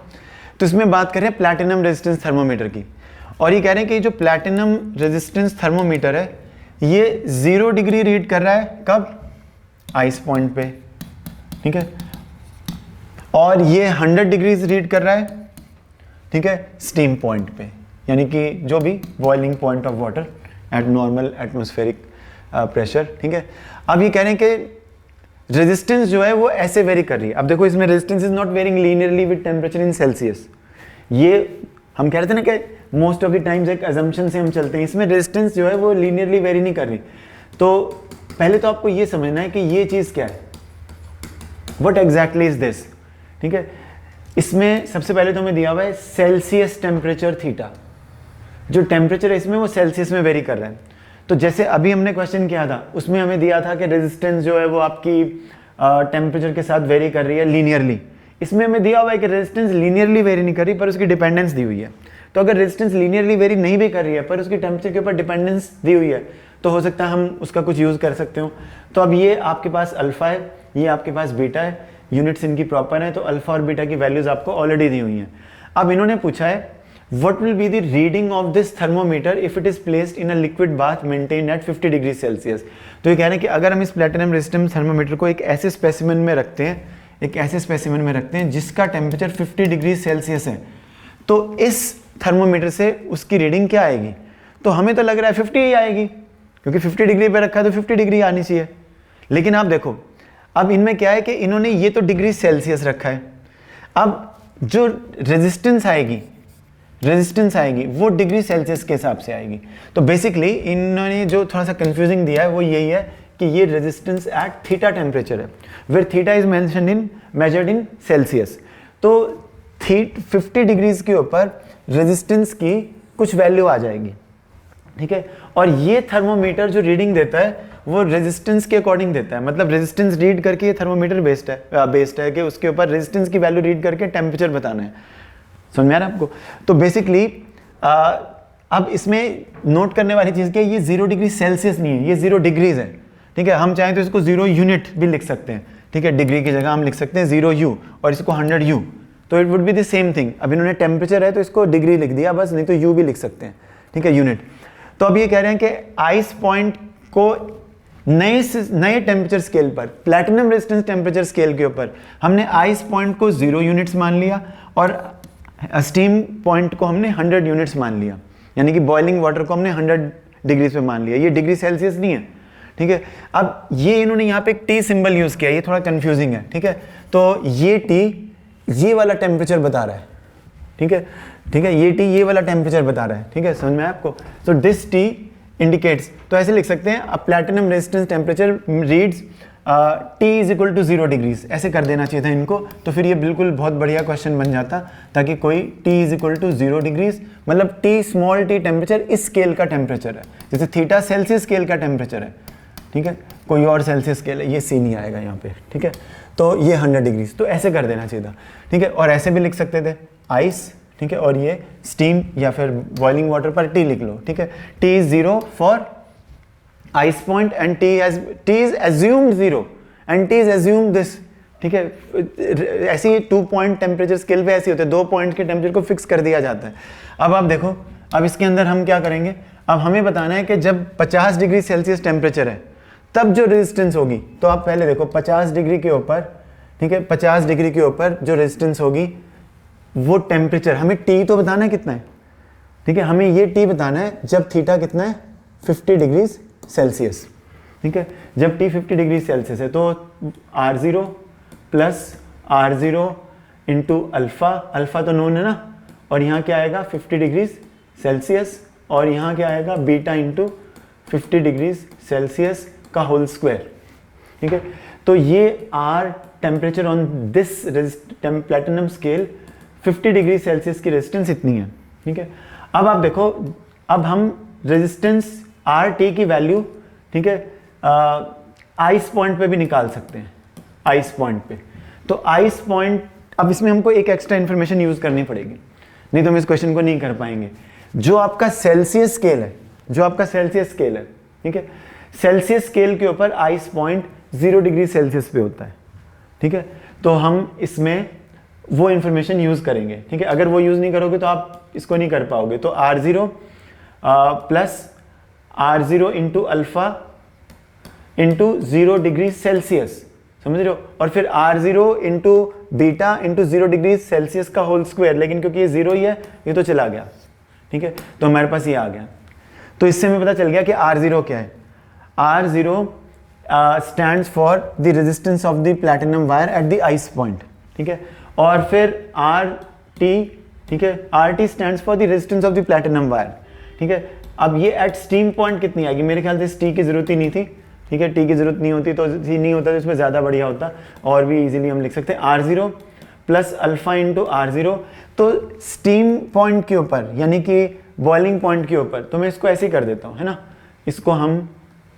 तो इसमें बात करें platinum resistance thermometer की, और ये कह रहे हैं कि जो प्लैटिनम रेजिस्टेंस थर्मोमीटर है ये 0 डिग्री रीड कर रहा है, कब, आइस पॉइंट पे, ठीक है, और ये 100 डिग्रीज रीड कर रहा है, ठीक है, स्टीम पॉइंट पे, यानी कि जो भी boiling point of water at normal atmospheric pressure, ठीक है। अब ये कह रहे हैं कि रेजिस्टेंस जो है वो ऐसे वेरी कर रही है। अब देखो इसमें resistance is not varying linearly with temperature in Celsius. ये हम कह रहे थे ना कि मोस्ट ऑफ द टाइम्स एक अजम्पशन से हम चलते हैं, इसमें रेजिस्टेंस जो है वो लीनियरली वेरी नहीं कर रही। तो पहले तो आपको ये समझना है कि ये चीज़ क्या है, व्हाट एग्जैक्टली इज दिस, ठीक है। इसमें सबसे पहले तो हमें दिया हुआ है सेल्सियस टेम्परेचर थीटा। जो टेम्परेचर है इसमें वो सेल्सियस में वेरी कर रहा है। तो जैसे अभी हमने क्वेश्चन किया था उसमें हमें दिया था कि रेजिस्टेंस जो है वो आपकी टेम्परेचर के साथ वेरी कर रही है लीनियरली। इसमें हमें दिया हुआ है कि रेजिस्टेंस लीनियरली वेरी नहीं कर रही पर उसकी डिपेंडेंस दी हुई है। तो अगर रेजिस्टेंस लीनियरली वेरी नहीं भी कर रही है पर उसकी टेम्परेचर के ऊपर डिपेंडेंस दी हुई है तो हो सकता है हम उसका कुछ यूज़ कर सकते हो। तो अब ये आपके पास अल्फ़ा है, ये आपके पास बीटा है, यूनिट्स इनकी प्रॉपर है, तो अल्फ़ा और बीटा की वैल्यूज़ आपको ऑलरेडी दी हुई हैं। अब इन्होंने पूछा है what will be the reading of this thermometer if it is placed in a liquid bath maintained at 50 degree Celsius. तो ये कह रहे हैं कि अगर हम इस प्लैटिनम रेजिस्टेंस थर्मोमीटर को एक ऐसे स्पेसिमेन में रखते हैं, एक ऐसे स्पेसिमेन में रखते हैं जिसका टेम्परेचर 50 डिग्री सेल्सियस है, तो इस थर्मोमीटर से उसकी रीडिंग क्या आएगी। तो हमें तो लग रहा है 50 ही आएगी, क्योंकि 50 डिग्री पे रखा है तो 50 डिग्री आनी चाहिए। लेकिन आप देखो अब इनमें क्या है कि इन्होंने ये तो डिग्री सेल्सियस रखा है, अब जो रेजिस्टेंस आएगी वो डिग्री सेल्सियस के हिसाब से आएगी। तो बेसिकली इन्होंने जो थोड़ा सा कंफ्यूजिंग दिया है वो यही है कि ये रेजिस्टेंस एट थीटा टेम्परेचर है, where theta is measured in Celsius. तो 50 डिग्रीज के ऊपर रेजिस्टेंस की कुछ वैल्यू आ जाएगी, ठीक है। और ये थर्मोमीटर जो रीडिंग देता है वो रेजिस्टेंस के अकॉर्डिंग देता है, मतलब रेजिस्टेंस रीड करके ये थर्मोमीटर बेस्ड है कि उसके ऊपर रेजिस्टेंस की वैल्यू रीड करके टेम्परेचर बताना है। समझ में आ रहा है आपको। तो बेसिकली अब इसमें नोट करने वाली चीज़ क्या है, ये 0 डिग्री सेल्सियस नहीं है, ये 0 डिग्रीज है, ठीक है। हम चाहें तो इसको 0 यूनिट भी लिख सकते हैं, ठीक है, डिग्री की जगह हम लिख सकते हैं 0 U और इसको 100 U, तो it would be the same thing. अब इन्होंने टेम्परेचर है तो इसको डिग्री लिख दिया बस, नहीं तो U भी लिख सकते हैं, ठीक है, यूनिट। तो अब ये कह रहे हैं कि आइस पॉइंट को नए टेम्परेचर स्केल पर, प्लैटिनम रेजिस्टेंस टेम्परेचर स्केल के ऊपर हमने आइस पॉइंट को 0 यूनिट्स मान लिया और स्टीम पॉइंट को हमने 100 यूनिट्स मान लिया, यानी कि बॉइलिंग वाटर को हमने 100 डिग्रीज पे मान लिया। ये डिग्री सेल्सियस नहीं है, ठीक है। अब ये इन्होंने यहाँ पे एक टी सिंबल यूज़ किया, ये थोड़ा कंफ्यूजिंग है, ठीक है। तो ये टी ये वाला टेम्परेचर बता रहा है, ठीक है, ठीक है, ये टी ये वाला टेम्परेचर बता रहा है, ठीक है, समझ में आया आपको। तो दिस टी इंडिकेट्स, तो ऐसे लिख सकते हैं a platinum resistance temperature reads T is equal to 0 degrees, ऐसे कर देना चाहिए था इनको। तो फिर ये बिल्कुल बहुत बढ़िया क्वेश्चन बन जाता, ताकि कोई T is equal to 0 degrees, मतलब T स्मॉल t टेम्परेचर इस स्केल का टेम्परेचर है, जैसे थीटा सेल्सियस स्केल का टेम्परेचर है, ठीक है, कोई और सेल्सियस स्केल है, ये C नहीं आएगा यहाँ पे, ठीक है। तो ये 100 डिग्रीज, तो ऐसे कर देना चाहिए था, ठीक है। और ऐसे भी लिख सकते थे आइस, ठीक है, और ये स्टीम या फिर बॉइलिंग वाटर पर T लिख लो, ठीक है। T is 0 for ice point and T is assumed 0 and T is assumed this, ठीक है। ऐसी 2 पॉइंट टेम्परेचर स्केल पे ऐसे होते हैं, 2 पॉइंट के टेम्परेचर को फिक्स कर दिया जाता है। अब आप देखो, अब इसके अंदर हम क्या करेंगे, अब हमें बताना है कि जब 50 डिग्री सेल्सियस टेम्परेचर है तब जो रेजिस्टेंस होगी, तो आप पहले देखो 50 डिग्री के ऊपर, ठीक है, 50 डिग्री के ऊपर जो रेजिस्टेंस होगी वो टेम्परेचर, हमें T तो बताना है कितना है, ठीक है, हमें ये T बताना है जब थीटा कितना है 50 डिग्रीज सेल्सियस, ठीक है। जब T 50 डिग्री सेल्सियस है तो R0 plus R0 into alpha, alpha तो नोन है ना, और यहाँ क्या आएगा 50 डिग्रीज सेल्सियस, और यहाँ क्या आएगा बीटा इंटू 50 डिग्री सेल्सियस का होल स्क्वायर, ठीक है। तो ये R temperature on this platinum scale 50 degree Celsius की रेजिस्टेंस इतनी है, ठीक है। अब आप देखो, अब हम रेजिस्टेंस आर टी की वैल्यू, ठीक है, आइस पॉइंट पे भी निकाल सकते हैं, आइस पॉइंट पे। तो आइस पॉइंट, अब इसमें हमको एक एक्स्ट्रा इन्फॉर्मेशन यूज करनी पड़ेगी, नहीं तो हम इस क्वेश्चन को नहीं कर पाएंगे। जो आपका सेल्सियस स्केल है, जो आपका सेल्सियस स्केल है, ठीक है, सेल्सियस स्केल के ऊपर आइस पॉइंट 0 डिग्री सेल्सियस पे होता है, ठीक है। तो हम इसमें वो इन्फॉर्मेशन यूज करेंगे, ठीक है। अगर वो यूज नहीं करोगे तो आप इसको नहीं कर पाओगे। तो R0 plus R0 into alpha into 0 degree Celsius, समझ रहे हो, और फिर R0 into beta into 0 degree Celsius का होल स्क्वायर, लेकिन क्योंकि ये 0 ही है, ये तो चला गया, ठीक है। तो हमारे पास ये आ गया। तो इससे हमें पता चल गया कि R0 क्या है। R0 stands for the resistance of the platinum wire at the ice point, ठीक है। और फिर RT, ठीक है, RT stands for the resistance of the platinum wire, ठीक है। अब ये एट स्टीम पॉइंट कितनी आएगी, मेरे ख्याल से इस T की जरूरत ही नहीं थी, ठीक है। T की जरूरत नहीं होती, तो नहीं होता तो इसमें ज़्यादा बढ़िया होता, और भी इजीली हम लिख सकते हैं R0 plus alpha into R0। तो स्टीम पॉइंट के ऊपर, यानी कि बॉइलिंग पॉइंट के ऊपर, तो मैं इसको ऐसे ही कर देता हूँ, है ना। इसको हम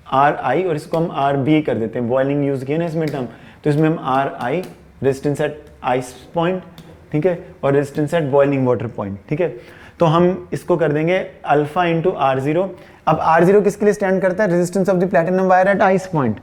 RI और इसको हम RB कर देते हैं, बॉइलिंग यूज किया ना इसमें टर्म, तो इसमें हम RI resistance at ice point, ठीक है, और resistance at boiling water point, ठीक है। तो हम इसको कर देंगे अल्फा इंटू R0। अब R0 किसके लिए स्टैंड करता है, resistance of the platinum wire eight ice point,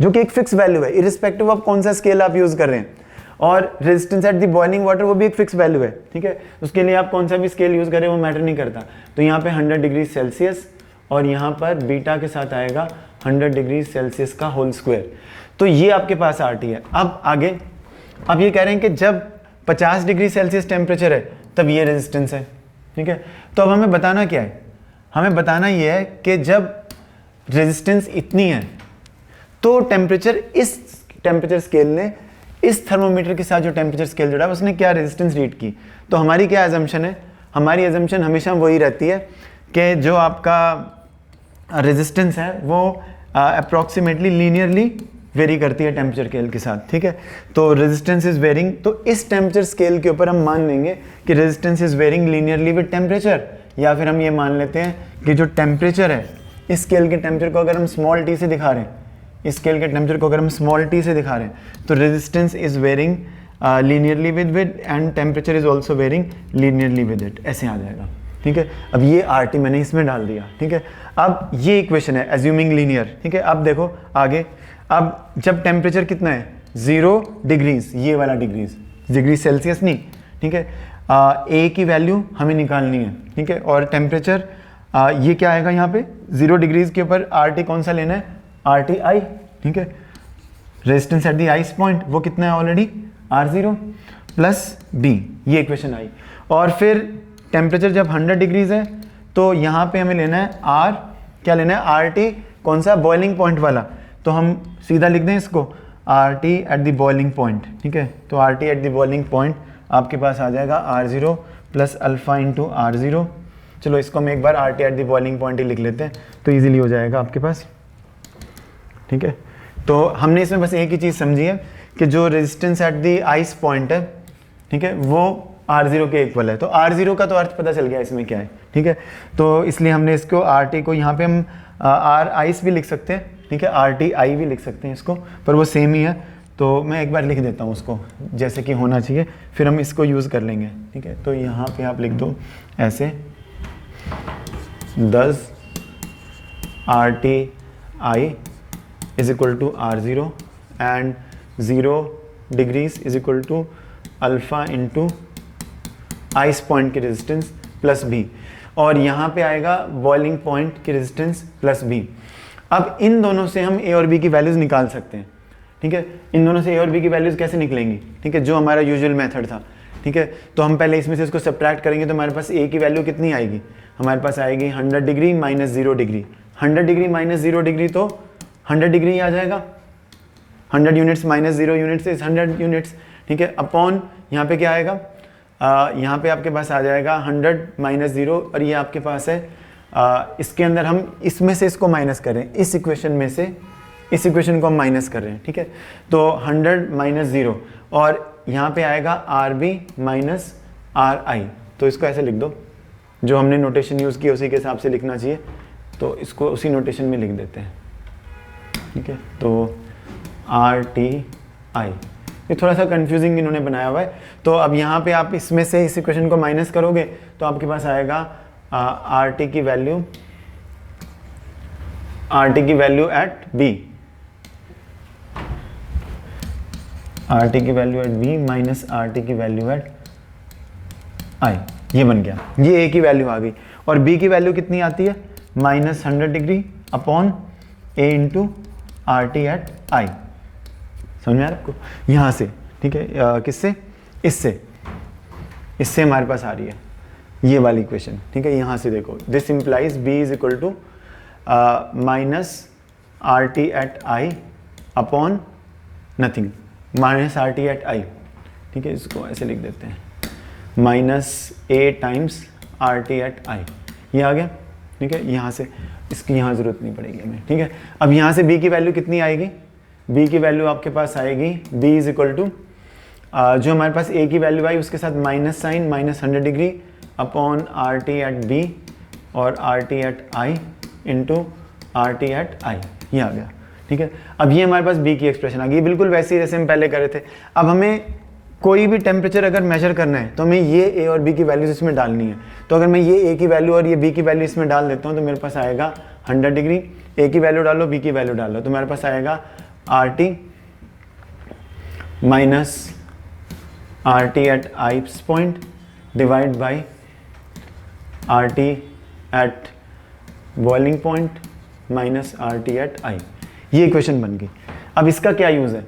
जो कि एक फिक्स वैल्यू है, इरिस्पेक्टिव ऑफ कौन सा स्केल आप यूज कर रहे हैं। और resistance at the boiling water, वो भी एक फिक्स वैल्यू है, ठीक है। उसके लिए आप कौन सा भी स्केल यूज करें वो मैटर नहीं करता। तो यहाँ पे 100 डिग्री सेल्सियस और यहाँ पर बीटा के साथ आएगा 100 डिग्री सेल्सियस का होल स्क्वायर। तो ये आपके पास RT है। अब आगे, अब ये कह रहे हैं कि जब 50 डिग्री सेल्सियस टेम्परेचर है तब ये रेजिस्टेंस है, ठीक है। तो अब हमें बताना क्या है, हमें बताना ये है कि जब रेजिस्टेंस इतनी है तो टेम्परेचर, इस टेम्परेचर स्केल ने इस थर्मोमीटर के साथ जो टेम्परेचर स्केल जुड़ा है उसने क्या रेजिस्टेंस रीड की। तो हमारी क्या एजम्पशन है, हमारी एजम्पशन हमेशा वही रहती है कि जो आपका रेजिस्टेंस है वो अप्रॉक्सीमेटली लीनियरली वेरी करती है टेम्परेचर स्केल के साथ, ठीक है। तो रेजिस्टेंस इज वेरिंग, तो इस टेम्परेचर स्केल के ऊपर हम मान लेंगे कि resistance is varying linearly with temperature, या फिर हम ये मान लेते हैं कि जो टेम्परेचर है, इस स्केल के टेम्परेचर को अगर हम स्मॉल t से दिखा रहे हैं, इस स्केल के टेम्परेचर को अगर हम स्मॉल t से दिखा रहे हैं, तो resistance is varying linearly with and temperature is also varying linearly with it, ऐसे आ जाएगा, ठीक है। अब ये RT मैंने इसमें डाल दिया, ठीक है। अब ये इक्वेशन है एज्यूमिंग लीनियर, ठीक है। अब देखो आगे, अब जब टेम्परेचर कितना है 0 डिग्रीज, ये वाला डिग्रीज, डिग्री सेल्सियस नहीं, ठीक है, A की वैल्यू हमें निकालनी है, ठीक है। और टेम्परेचर ये क्या आएगा यहाँ पे 0 डिग्रीज के ऊपर RT कौन सा लेना है, RTI, ठीक है। Resistance at the ice point वो कितना है ऑलरेडी R0 प्लस B, ये इक्वेशन आई। और फिर टेम्परेचर जब 100 डिग्रीज है तो यहाँ पे हमें लेना है R, क्या लेना है RT, कौन सा, बॉइलिंग पॉइंट वाला। तो हम सीधा लिख दें इसको RT at the boiling point, ठीक है। तो RT at the boiling point आपके पास आ जाएगा R0 plus alpha into R0। चलो इसको हम एक बार RT at the boiling point ही लिख लेते हैं तो इजीली हो जाएगा आपके पास, ठीक है। तो हमने इसमें बस एक ही चीज़ समझी है कि जो resistance at the ice point है, ठीक है, वो R0 के इक्वल है। तो R0 का तो अर्थ पता चल गया इसमें क्या है, ठीक है। तो इसलिए हमने इसको RT को यहाँ पे हम R आइस भी लिख सकते हैं, ठीक है, RTI भी लिख सकते हैं इसको, पर वो सेम ही है। तो मैं एक बार लिख देता हूँ उसको जैसे कि होना चाहिए, फिर हम इसको यूज़ कर लेंगे, ठीक है। तो यहाँ पे आप लिख दो ऐसे 10 RTI is equal to R0 and 0 degrees is equal to alpha into ice point की रेजिस्टेंस प्लस B, और यहाँ पे आएगा बॉइलिंग पॉइंट की रेजिस्टेंस प्लस B। अब इन दोनों से हम A और B की वैल्यूज़ निकाल सकते हैं, ठीक है। इन दोनों से A और B की वैल्यूज़ कैसे निकलेंगी, ठीक है, जो हमारा यूजुअल मेथड था, ठीक है। तो हम पहले इसमें से इसको सब्ट्रैक्ट करेंगे तो हमारे पास A की वैल्यू कितनी आएगी, हमारे पास आएगी 100 degree minus 0 degree. 100 degree minus 0 degree तो 100 डिग्री आ जाएगा, 100 units minus 0 units is 100 units, ठीक है। अपॉन यहाँ पे क्या आएगा, यहाँ पे आपके पास आ जाएगा 100 माइनस 0 और ये आपके पास है इसके अंदर हम इसमें से इसको माइनस करें, इस इक्वेशन में से इस इक्वेशन को हम माइनस कर रहे हैं, ठीक है। तो 100 माइनस 0 और यहाँ पे आएगा R B minus R I, तो इसको ऐसे लिख दो, जो हमने नोटेशन यूज़ की उसी के हिसाब से लिखना चाहिए, तो इसको उसी नोटेशन में लिख देते हैं, ठीक है। तो आर टी आई, ये थोड़ा सा कंफ्यूजिंग इन्होंने बनाया हुआ है। तो अब यहाँ पे आप इसमें से इस इक्वेशन को माइनस करोगे तो आपके पास आएगा आर टी की value at B, R T की value at B minus R T की वैल्यू एट आई, ये बन गया, ये ए की वैल्यू आ गई। और बी की वैल्यू कितनी आती है, minus 100 degree upon A into R T at आई, समझ में आ रहा है आपको, यहाँ से, ठीक है। किससे, इससे हमारे पास आ रही है ये वाली इक्वेशन, ठीक है। यहाँ से देखो, this implies B is equal to minus R T at I upon nothing, minus R T at I, ठीक है। इसको ऐसे लिख देते हैं, minus A times R T at I, ये आ गया, ठीक है। यहाँ से इसकी यहाँ ज़रूरत नहीं पड़ेगी हमें, ठीक है। अब यहाँ से b की वैल्यू कितनी आएगी, b की वैल्यू आपके पास आएगी b इज इक्वल टू जो हमारे पास a की वैल्यू आई उसके साथ minus sign, minus 100 degree upon R T at B और R T at I into R T at I, ये आ गया, ठीक है। अब ये हमारे पास b की एक्सप्रेशन आ गई, बिल्कुल वैसे ही जैसे हम पहले करे थे। अब हमें कोई भी टेम्परेचर अगर मेजर करना है तो हमें ये ए और बी की वैल्यूज इसमें डालनी है। तो अगर मैं ये ए की वैल्यू और ये बी की वैल्यू इसमें डाल देता हूँ तो मेरे पास आएगा 100 डिग्री, ए की वैल्यू डालो, बी की वैल्यू डालो, तो मेरे पास आएगा R T minus R T at I point divide by R T at boiling point minus R T at I, ये इक्वेशन बन गई। अब इसका क्या यूज़ है,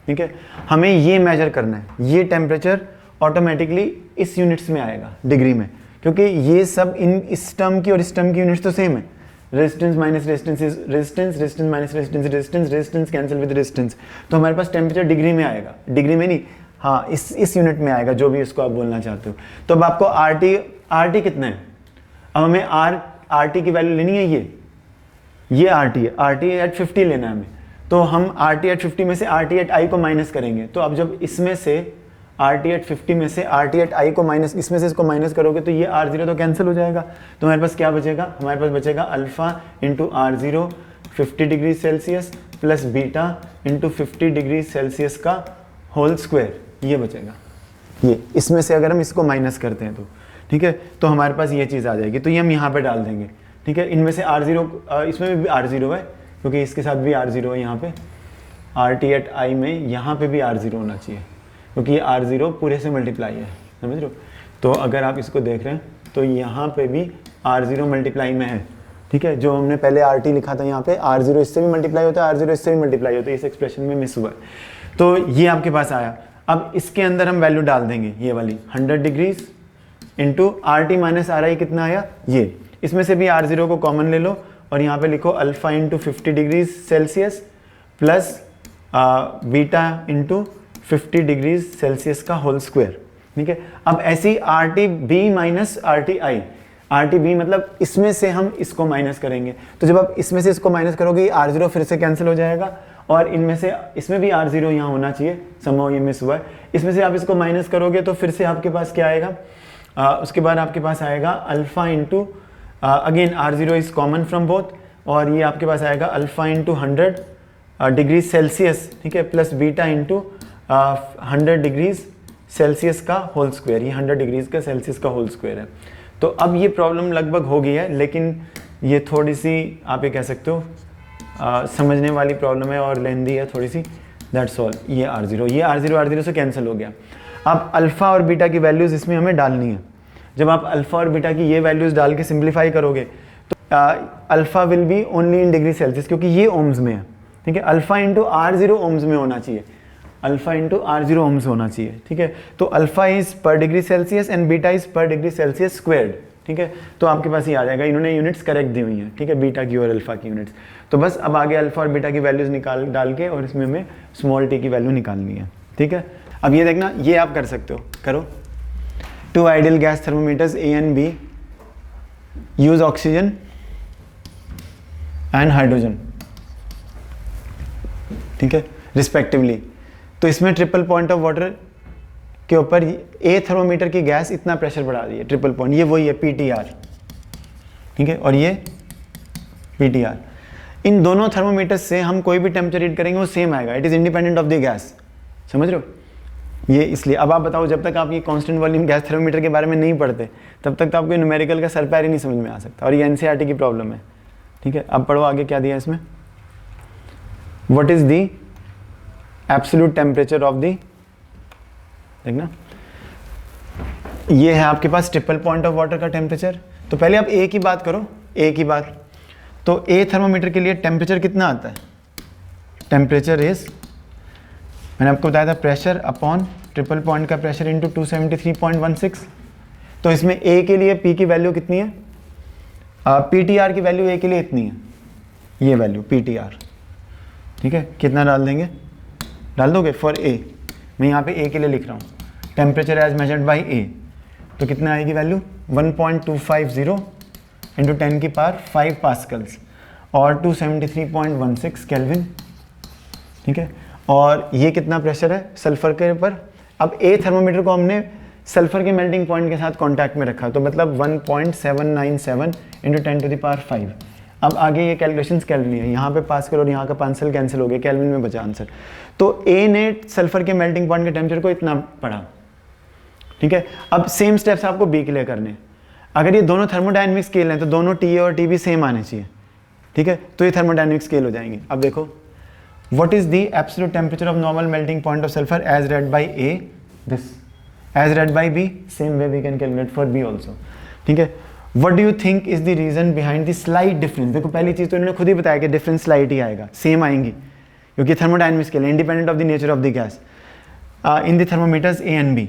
ठीक है, हमें ये मेजर करना है, ये टेम्परेचर ऑटोमेटिकली इस यूनिट्स में आएगा, डिग्री में, क्योंकि ये सब इस टर्म की और इस टर्म की यूनिट्स तो सेम है, resistance minus resistance is resistance, resistance minus resistance resistance, resistance cancel with resistance, तो हमारे पास टेम्परेचर डिग्री में आएगा, डिग्री में नहीं, हाँ इस यूनिट में आएगा, जो भी इसको आप बोलना चाहते हो। तो अब आपको आर टी कितना है, अब हमें आर टी की वैल्यू लेनी है, ये आर टी है, आर टी एट 50 लेना है हमें, तो हम आर टी एट 50 में से आर टी एट आई को माइनस करेंगे। तो अब जब इसमें से आर टी एट 50 में से आर टी एट आई को माइनस, इसमें से इसको माइनस करोगे तो ये आर जीरो तो कैंसिल हो जाएगा, तो हमारे पास क्या बचेगा, हमारे पास बचेगा alpha into R zero 50 degree Celsius plus beta into 50 degree Celsius का होल स्क्वायर, ये बचेगा। ये इसमें से अगर हम इसको माइनस करते हैं तो, ठीक है, तो हमारे पास ये चीज़ आ जाएगी, तो ये हम यहाँ पे डाल देंगे, ठीक है। इनमें से आर जीरो, इसमें भी आर जीरो है क्योंकि इसके साथ भी आर जीरो है, यहाँ पे आर टी एट आई में यहाँ पे भी आर जीरो होना चाहिए क्योंकि ये आर जीरो पूरे से मल्टीप्लाई है, समझ रहे हो। तो अगर आप इसको देख रहे हैं तो यहाँ पे भी आर जीरो मल्टीप्लाई में है, ठीक है। जो हमने पहले आर टी लिखा था यहाँ पे आर जीरो इससे भी मल्टीप्लाई होता है, आर जीरो इससे भी मल्टीप्लाई होता है, इस एक्सप्रेशन में मिस हुआ है। तो ये आपके पास आया। अब इसके अंदर हम वैल्यू डाल देंगे, ये वाली 100 degrees into R T minus R आई कितना आया, ये इसमें से भी आर जीरो को कॉमन ले लो और यहाँ पे लिखो alpha into 50 degrees Celsius plus beta into 50 degrees Celsius का होल स्क्वायर, ठीक है। अब ऐसे ही R T B minus R T I, R T B मतलब इसमें से हम इसको माइनस करेंगे, तो जब आप इसमें से इसको माइनस करोगे आर जीरो फिर से कैंसिल हो जाएगा और इनमें से इसमें भी आर जीरो यहाँ होना चाहिए, समहाउ ये मिस हुआ है। इसमें से आप इसको माइनस करोगे तो फिर से आपके पास क्या आएगा, उसके बाद आपके पास आएगा alpha into again R zero is common from both और ये आपके पास आएगा अल्फा इंटू 100 डिग्री सेल्सियस, ठीक है, plus beta into 100 degrees Celsius का होल स्क्वायर, ये 100 डिग्रीज का सेल्सियस का होल स्क्वायर है। तो अब ये प्रॉब्लम लगभग हो गई है, लेकिन ये थोड़ी सी आप ये कह सकते हो समझने वाली प्रॉब्लम है और लेंदी है थोड़ी सी, दैट्स ऑल। ये आर जीरो से कैंसिल हो गया। अब अल्फ़ा और बीटा की वैल्यूज़ इसमें हमें डालनी है। जब आप अल्फ़ा और बीटा की ये वैल्यूज़ डाल के सिंप्लीफाई करोगे तो alpha will be only in degree Celsius क्योंकि ये ओम्स में है, ठीक है। Alpha into R zero ohms में होना चाहिए, alpha into R zero ohms होना चाहिए, ठीक है। तो alpha is per degree Celsius and beta is per degree Celsius squared, ठीक है। तो आपके पास ये आ जाएगा, इन्होंने यूनिट्स करेक्ट दी हुई हैं, ठीक है, बीटा की और अल्फ़ा की यूनिट्स। तो बस अब आगे अल्फ़ा और बीटा की वैल्यूज़ डाल के और इसमें हमें स्मॉल टी की वैल्यू निकालनी है, ठीक है। अब ये देखना, ये आप कर सकते हो, करो। 2 ideal gas thermometers A and B use oxygen and hydrogen, ठीक है, रिस्पेक्टिवली। तो इसमें ट्रिपल पॉइंट ऑफ वाटर के ऊपर ए थर्मोमीटर की गैस इतना प्रेशर बढ़ा रही है, ट्रिपल पॉइंट, ये वही है PTR, ठीक है, और ये PTR। इन दोनों थर्मोमीटर से हम कोई भी टेम्परेचर रीड करेंगे वो सेम आएगा, it is independent of the gas, समझ रहे हो। ये इसलिए अब आप बताओ, जब तक आप ये कांस्टेंट वॉल्यूम गैस थर्मोमीटर के बारे में नहीं पढ़ते तब तक तो आपको न्यूमेरिकल का सर पैर ही नहीं समझ में आ सकता, और ये NCERT की प्रॉब्लम है, ठीक है। अब पढ़ो आगे क्या दिया इसमें, what is the absolute temperature of the, देखना ये है आपके पास ट्रिपल पॉइंट ऑफ वाटर का टेम्परेचर। तो पहले आप ए की बात करो, ए की बात, तो ए थर्मोमीटर के लिए टेम्परेचर कितना आता है, टेम्परेचर इज, मैंने आपको बताया था प्रेशर अपॉन ट्रिपल पॉइंट का प्रेशर इंटू 273.16। तो इसमें ए के लिए पी की वैल्यू कितनी है, PTR की वैल्यू ए के लिए इतनी है, ये वैल्यू PTR, ठीक है। कितना डाल देंगे, डाल दोगे फॉर ए, मैं यहाँ पे ए के लिए लिख रहा हूँ, टेम्परेचर एज मेजर्ड बाई ए, तो कितना आएगी वैल्यू 1.250 इंटू 10 की पावर 5 पास्कल्स और 273.16 केल्विन, ठीक है। और ये कितना प्रेशर है सल्फर के ऊपर। अब ए थर्मोमीटर को हमने सल्फर के मेल्टिंग पॉइंट के साथ कांटेक्ट में रखा, तो मतलब 1.797 इंटू 10 टू द पावर 5। अब आगे ये कैलकुलेशंस केल्विन है, यहाँ पे पास्कल और यहाँ का पास्कल कैंसिल हो गया, केल्विन में बचा आंसर। तो ए ने सल्फर के मेल्टिंग पॉइंट के टेम्परेचर को इतना पढ़ा, ठीक है। अब सेम स्टेप्स आपको बी के लिए करने, अगर ये दोनों थर्मोडायनेमिक स्केल हैं तो दोनों टी और टी भी सेम आने चाहिए, ठीक है, तो ये थर्मोडायनेमिक स्केल हो जाएंगे। अब देखो, what is the absolute temperature of normal melting point of sulphur as read by A, this as read by B, same way we can calculate for B also, ठीक है। What do you think is the reason behind the slight difference. देखो पहली चीज तो इन्होंने खुद ही बताया कि डिफरेंस स्लाइट ही आएगा, सेम आएंगी, क्योंकि thermodynamic scale independent of the nature of the gas in the thermometers A and B.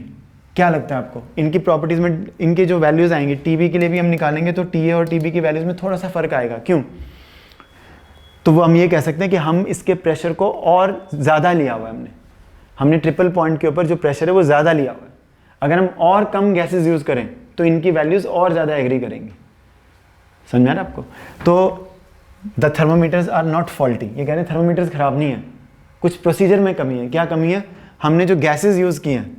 क्या लगता है आपको इनकी प्रॉपर्टीज में, इनके जो वैल्यूज आएंगे टीबी के लिए भी हम निकालेंगे तो टीए और टीबी की वैल्यूज में थोड़ा सा फर्क आएगा, क्यों, तो वो हम ये कह सकते हैं कि हम इसके प्रेशर को और ज़्यादा लिया हुआ है, हमने ट्रिपल पॉइंट के ऊपर जो प्रेशर है वो ज़्यादा लिया हुआ है। अगर हम और कम गैसेस यूज़ करें तो इनकी वैल्यूज़ और ज़्यादा एग्री करेंगी, समझ आ रहा है आपको। तो the thermometers are not faulty, ये कह रहे हैं थर्मोमीटर्स खराब नहीं है, कुछ प्रोसीजर में कमी है। क्या कमी है, हमने जो गैसेज यूज़ की हैं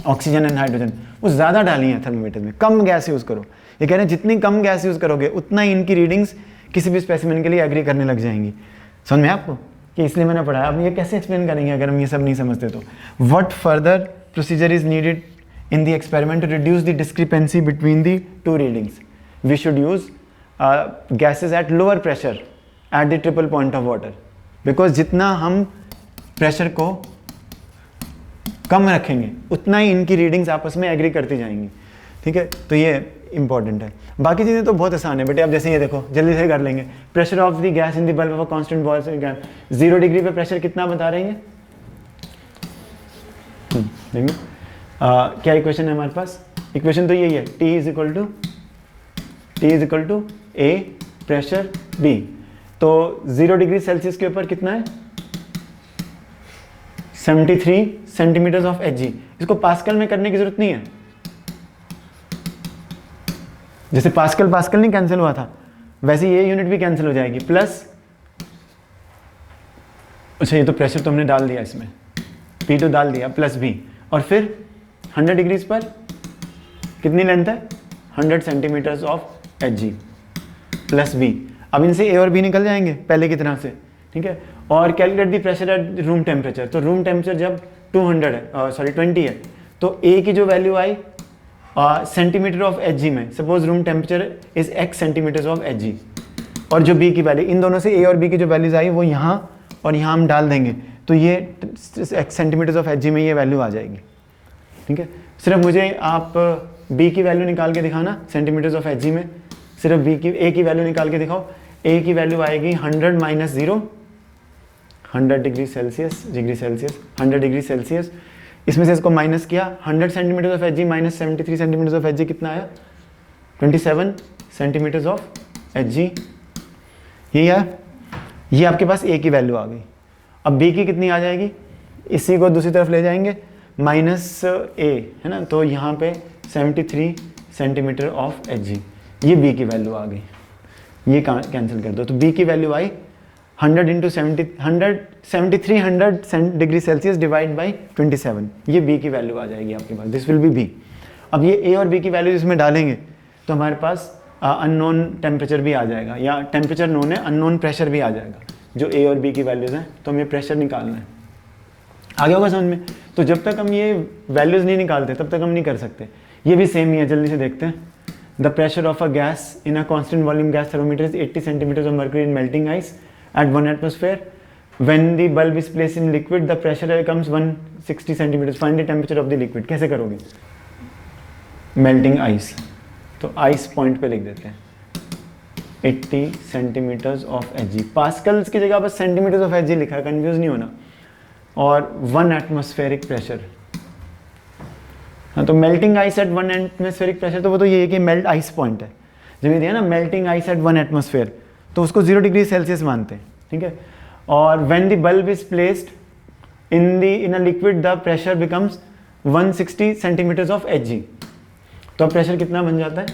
ऑक्सीजन एंड हाइड्रोजन वो ज़्यादा डाली हैं थर्मोमीटर में, कम गैस यूज़ करो। ये कह रहे हैं जितनी कम गैस यूज़ करोगे उतना ही इनकी रीडिंग्स किसी भी स्पेसिमेन के लिए एग्री करने लग जाएंगी। समझ में आपको कि इसलिए मैंने पढ़ाया। अब ये कैसे एक्सप्लेन करेंगे अगर हम ये सब नहीं समझते तो। What further procedure is needed in the experiment to reduce the discrepancy between the two readings. We should use gases at lower pressure at the triple point of water, because जितना हम प्रेशर को कम रखेंगे उतना ही इनकी readings आपस में agree करती जाएंगी, ठीक है। तो ये इंपॉर्टेंट है। बाकी चीज़ें तो बहुत आसान है बेटे, अब जैसे ये देखो जल्दी से कर लेंगे। Pressure of the gas in the bulb of a constant volume gas, 0 degree पे प्रेशर कितना बता रहे हैं, देखिए क्या इक्वेशन है हमारे पास। इक्वेशन तो यही है, T is equal to A pressure B। तो 0 डिग्री सेल्सियस के ऊपर कितना है 73 सेंटीमीटर्स ऑफ Hg। इसको पास्कल में करने की जरूरत नहीं है, जैसे पास्कल नहीं कैंसिल हुआ था वैसे ये यूनिट भी कैंसिल हो जाएगी। प्लस अच्छा ये तो प्रेशर तो हमने डाल दिया इसमें, P2 डाल दिया, प्लस B, और फिर 100 डिग्रीज पर कितनी लेंथ है 100 centimetres of Hg plus B। अब इनसे A और B निकल जाएंगे पहले की तरह से, ठीक है। और calculate the pressure at room temperature. तो रूम टेम्परेचर जब 20 है तो A की जो वैल्यू आई सेंटीमीटर ऑफ Hg में, suppose room temperature is x centimetres of Hg, और जो B की वैल्यू, इन दोनों से A और B की जो वैल्यूज आई वो यहाँ और यहाँ हम डाल देंगे तो ये x सेंटीमीटर्स ऑफ Hg में ये वैल्यू आ जाएगी, ठीक है। सिर्फ मुझे आप B की वैल्यू निकाल के दिखाना सेंटीमीटर्स ऑफ Hg में, सिर्फ A की वैल्यू निकाल के दिखाओ। A की वैल्यू आएगी 100 minus 0, 100 degree Celsius 100 degree Celsius, इसमें से इसको माइनस किया 100 centimetre of Hg minus 73 centimetre of Hg कितना आया 27 सेंटीमीटर ऑफ Hg। ये है, ये आपके पास A की वैल्यू आ गई। अब B की कितनी आ जाएगी, इसी को दूसरी तरफ ले जाएंगे माइनस A है ना, तो यहाँ पे 73 सेंटीमीटर ऑफ Hg। ये बी की वैल्यू आ गई, ये कैंसिल कर दो, तो बी की value I 100 into 7300 degree Celsius divide by 27, ये बी की वैल्यू आ जाएगी आपके पास, दिस विल बी बी। अब ये ए और बी की वैल्यू इसमें डालेंगे तो हमारे पास अननोन टेम्परेचर भी आ जाएगा, या टेम्परेचर नोन है, अननोन प्रेशर भी आ जाएगा, जो ए और बी की वैल्यूज़ हैं। तो हमें प्रेशर निकालना है, आगे होगा समझ में। तो जब तक हम ये वैल्यूज़ नहीं निकालते तब तक हम नहीं कर सकते। ये भी सेम ही है, जल्दी से देखते हैं। The pressure of a gas in a constant volume gas thermometer is 80 centimetre of mercury in melting ice eight 1 atmosphere. When the bulb is placed in liquid, the pressure becomes 160 centimeters. Find the temperature of the liquid. कैसे करोगे? Melting ice, तो ice point पे लिख देते हैं 80 centimetres of H G. Pascals की जगह बस सेंटीमीटर्स ऑफ एच जी लिखा है, कंफ्यूज नहीं होना। और 1 एटमॉस्फेरिक प्रेशर, हाँ, तो melting ice eight 1 atmospheric pressure, तो वो तो ये है कि मेल्ट आइस पॉइंट है। जब ये दिया ना मेल्टिंग आइस एट 1 एटमॉस्फेयर, तो उसको 0 डिग्री सेल्सियस मानते हैं, ठीक है। और when the bulb is placed in a liquid the pressure becomes 160 centimetres of H G. तो अब प्रेशर कितना बन जाता है?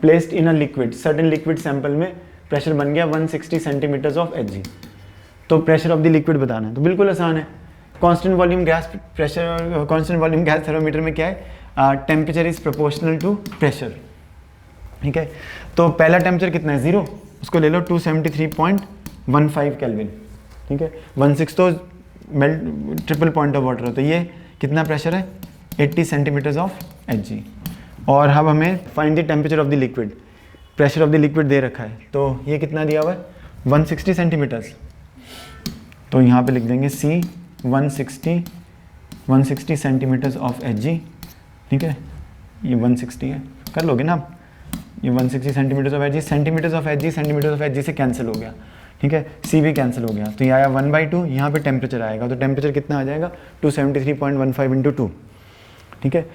Placed in a liquid, certain liquid sample में प्रेशर बन गया 160 सेंटीमीटर्स ऑफ एच जी। तो प्रेशर ऑफ द लिक्विड बताना है, तो बिल्कुल आसान है। Constant volume gas pressure, constant volume gas thermometer में क्या है? Temperature is proportional to pressure, ठीक है। तो पहला टेम्परेचर कितना है? 0, उसको ले लो 273.15 केल्विन, ठीक है। 16 तो melt triple point of water, तो ये कितना प्रेशर है? 80 सेंटीमीटर्स ऑफ एच जी। और अब हमें find the temperature of the liquid, pressure of the liquid दे रखा है, तो ये कितना दिया हुआ है? 160 सेंटीमीटर्स। तो यहाँ पे लिख देंगे C 160 centimetres of H G, ठीक है। ये 160 है, कर लोगे ना आप? ये 160 centimetres of H G, centimetres of H G, centimetres of H G से कैंसिल हो गया, ठीक है। C भी कैंसिल हो गया, तो ये आया 1/2, यहाँ पे टेम्परेचर आएगा, तो टेम्परेचर कितना आ जाएगा? 273.15 इंटू 2, ठीक है।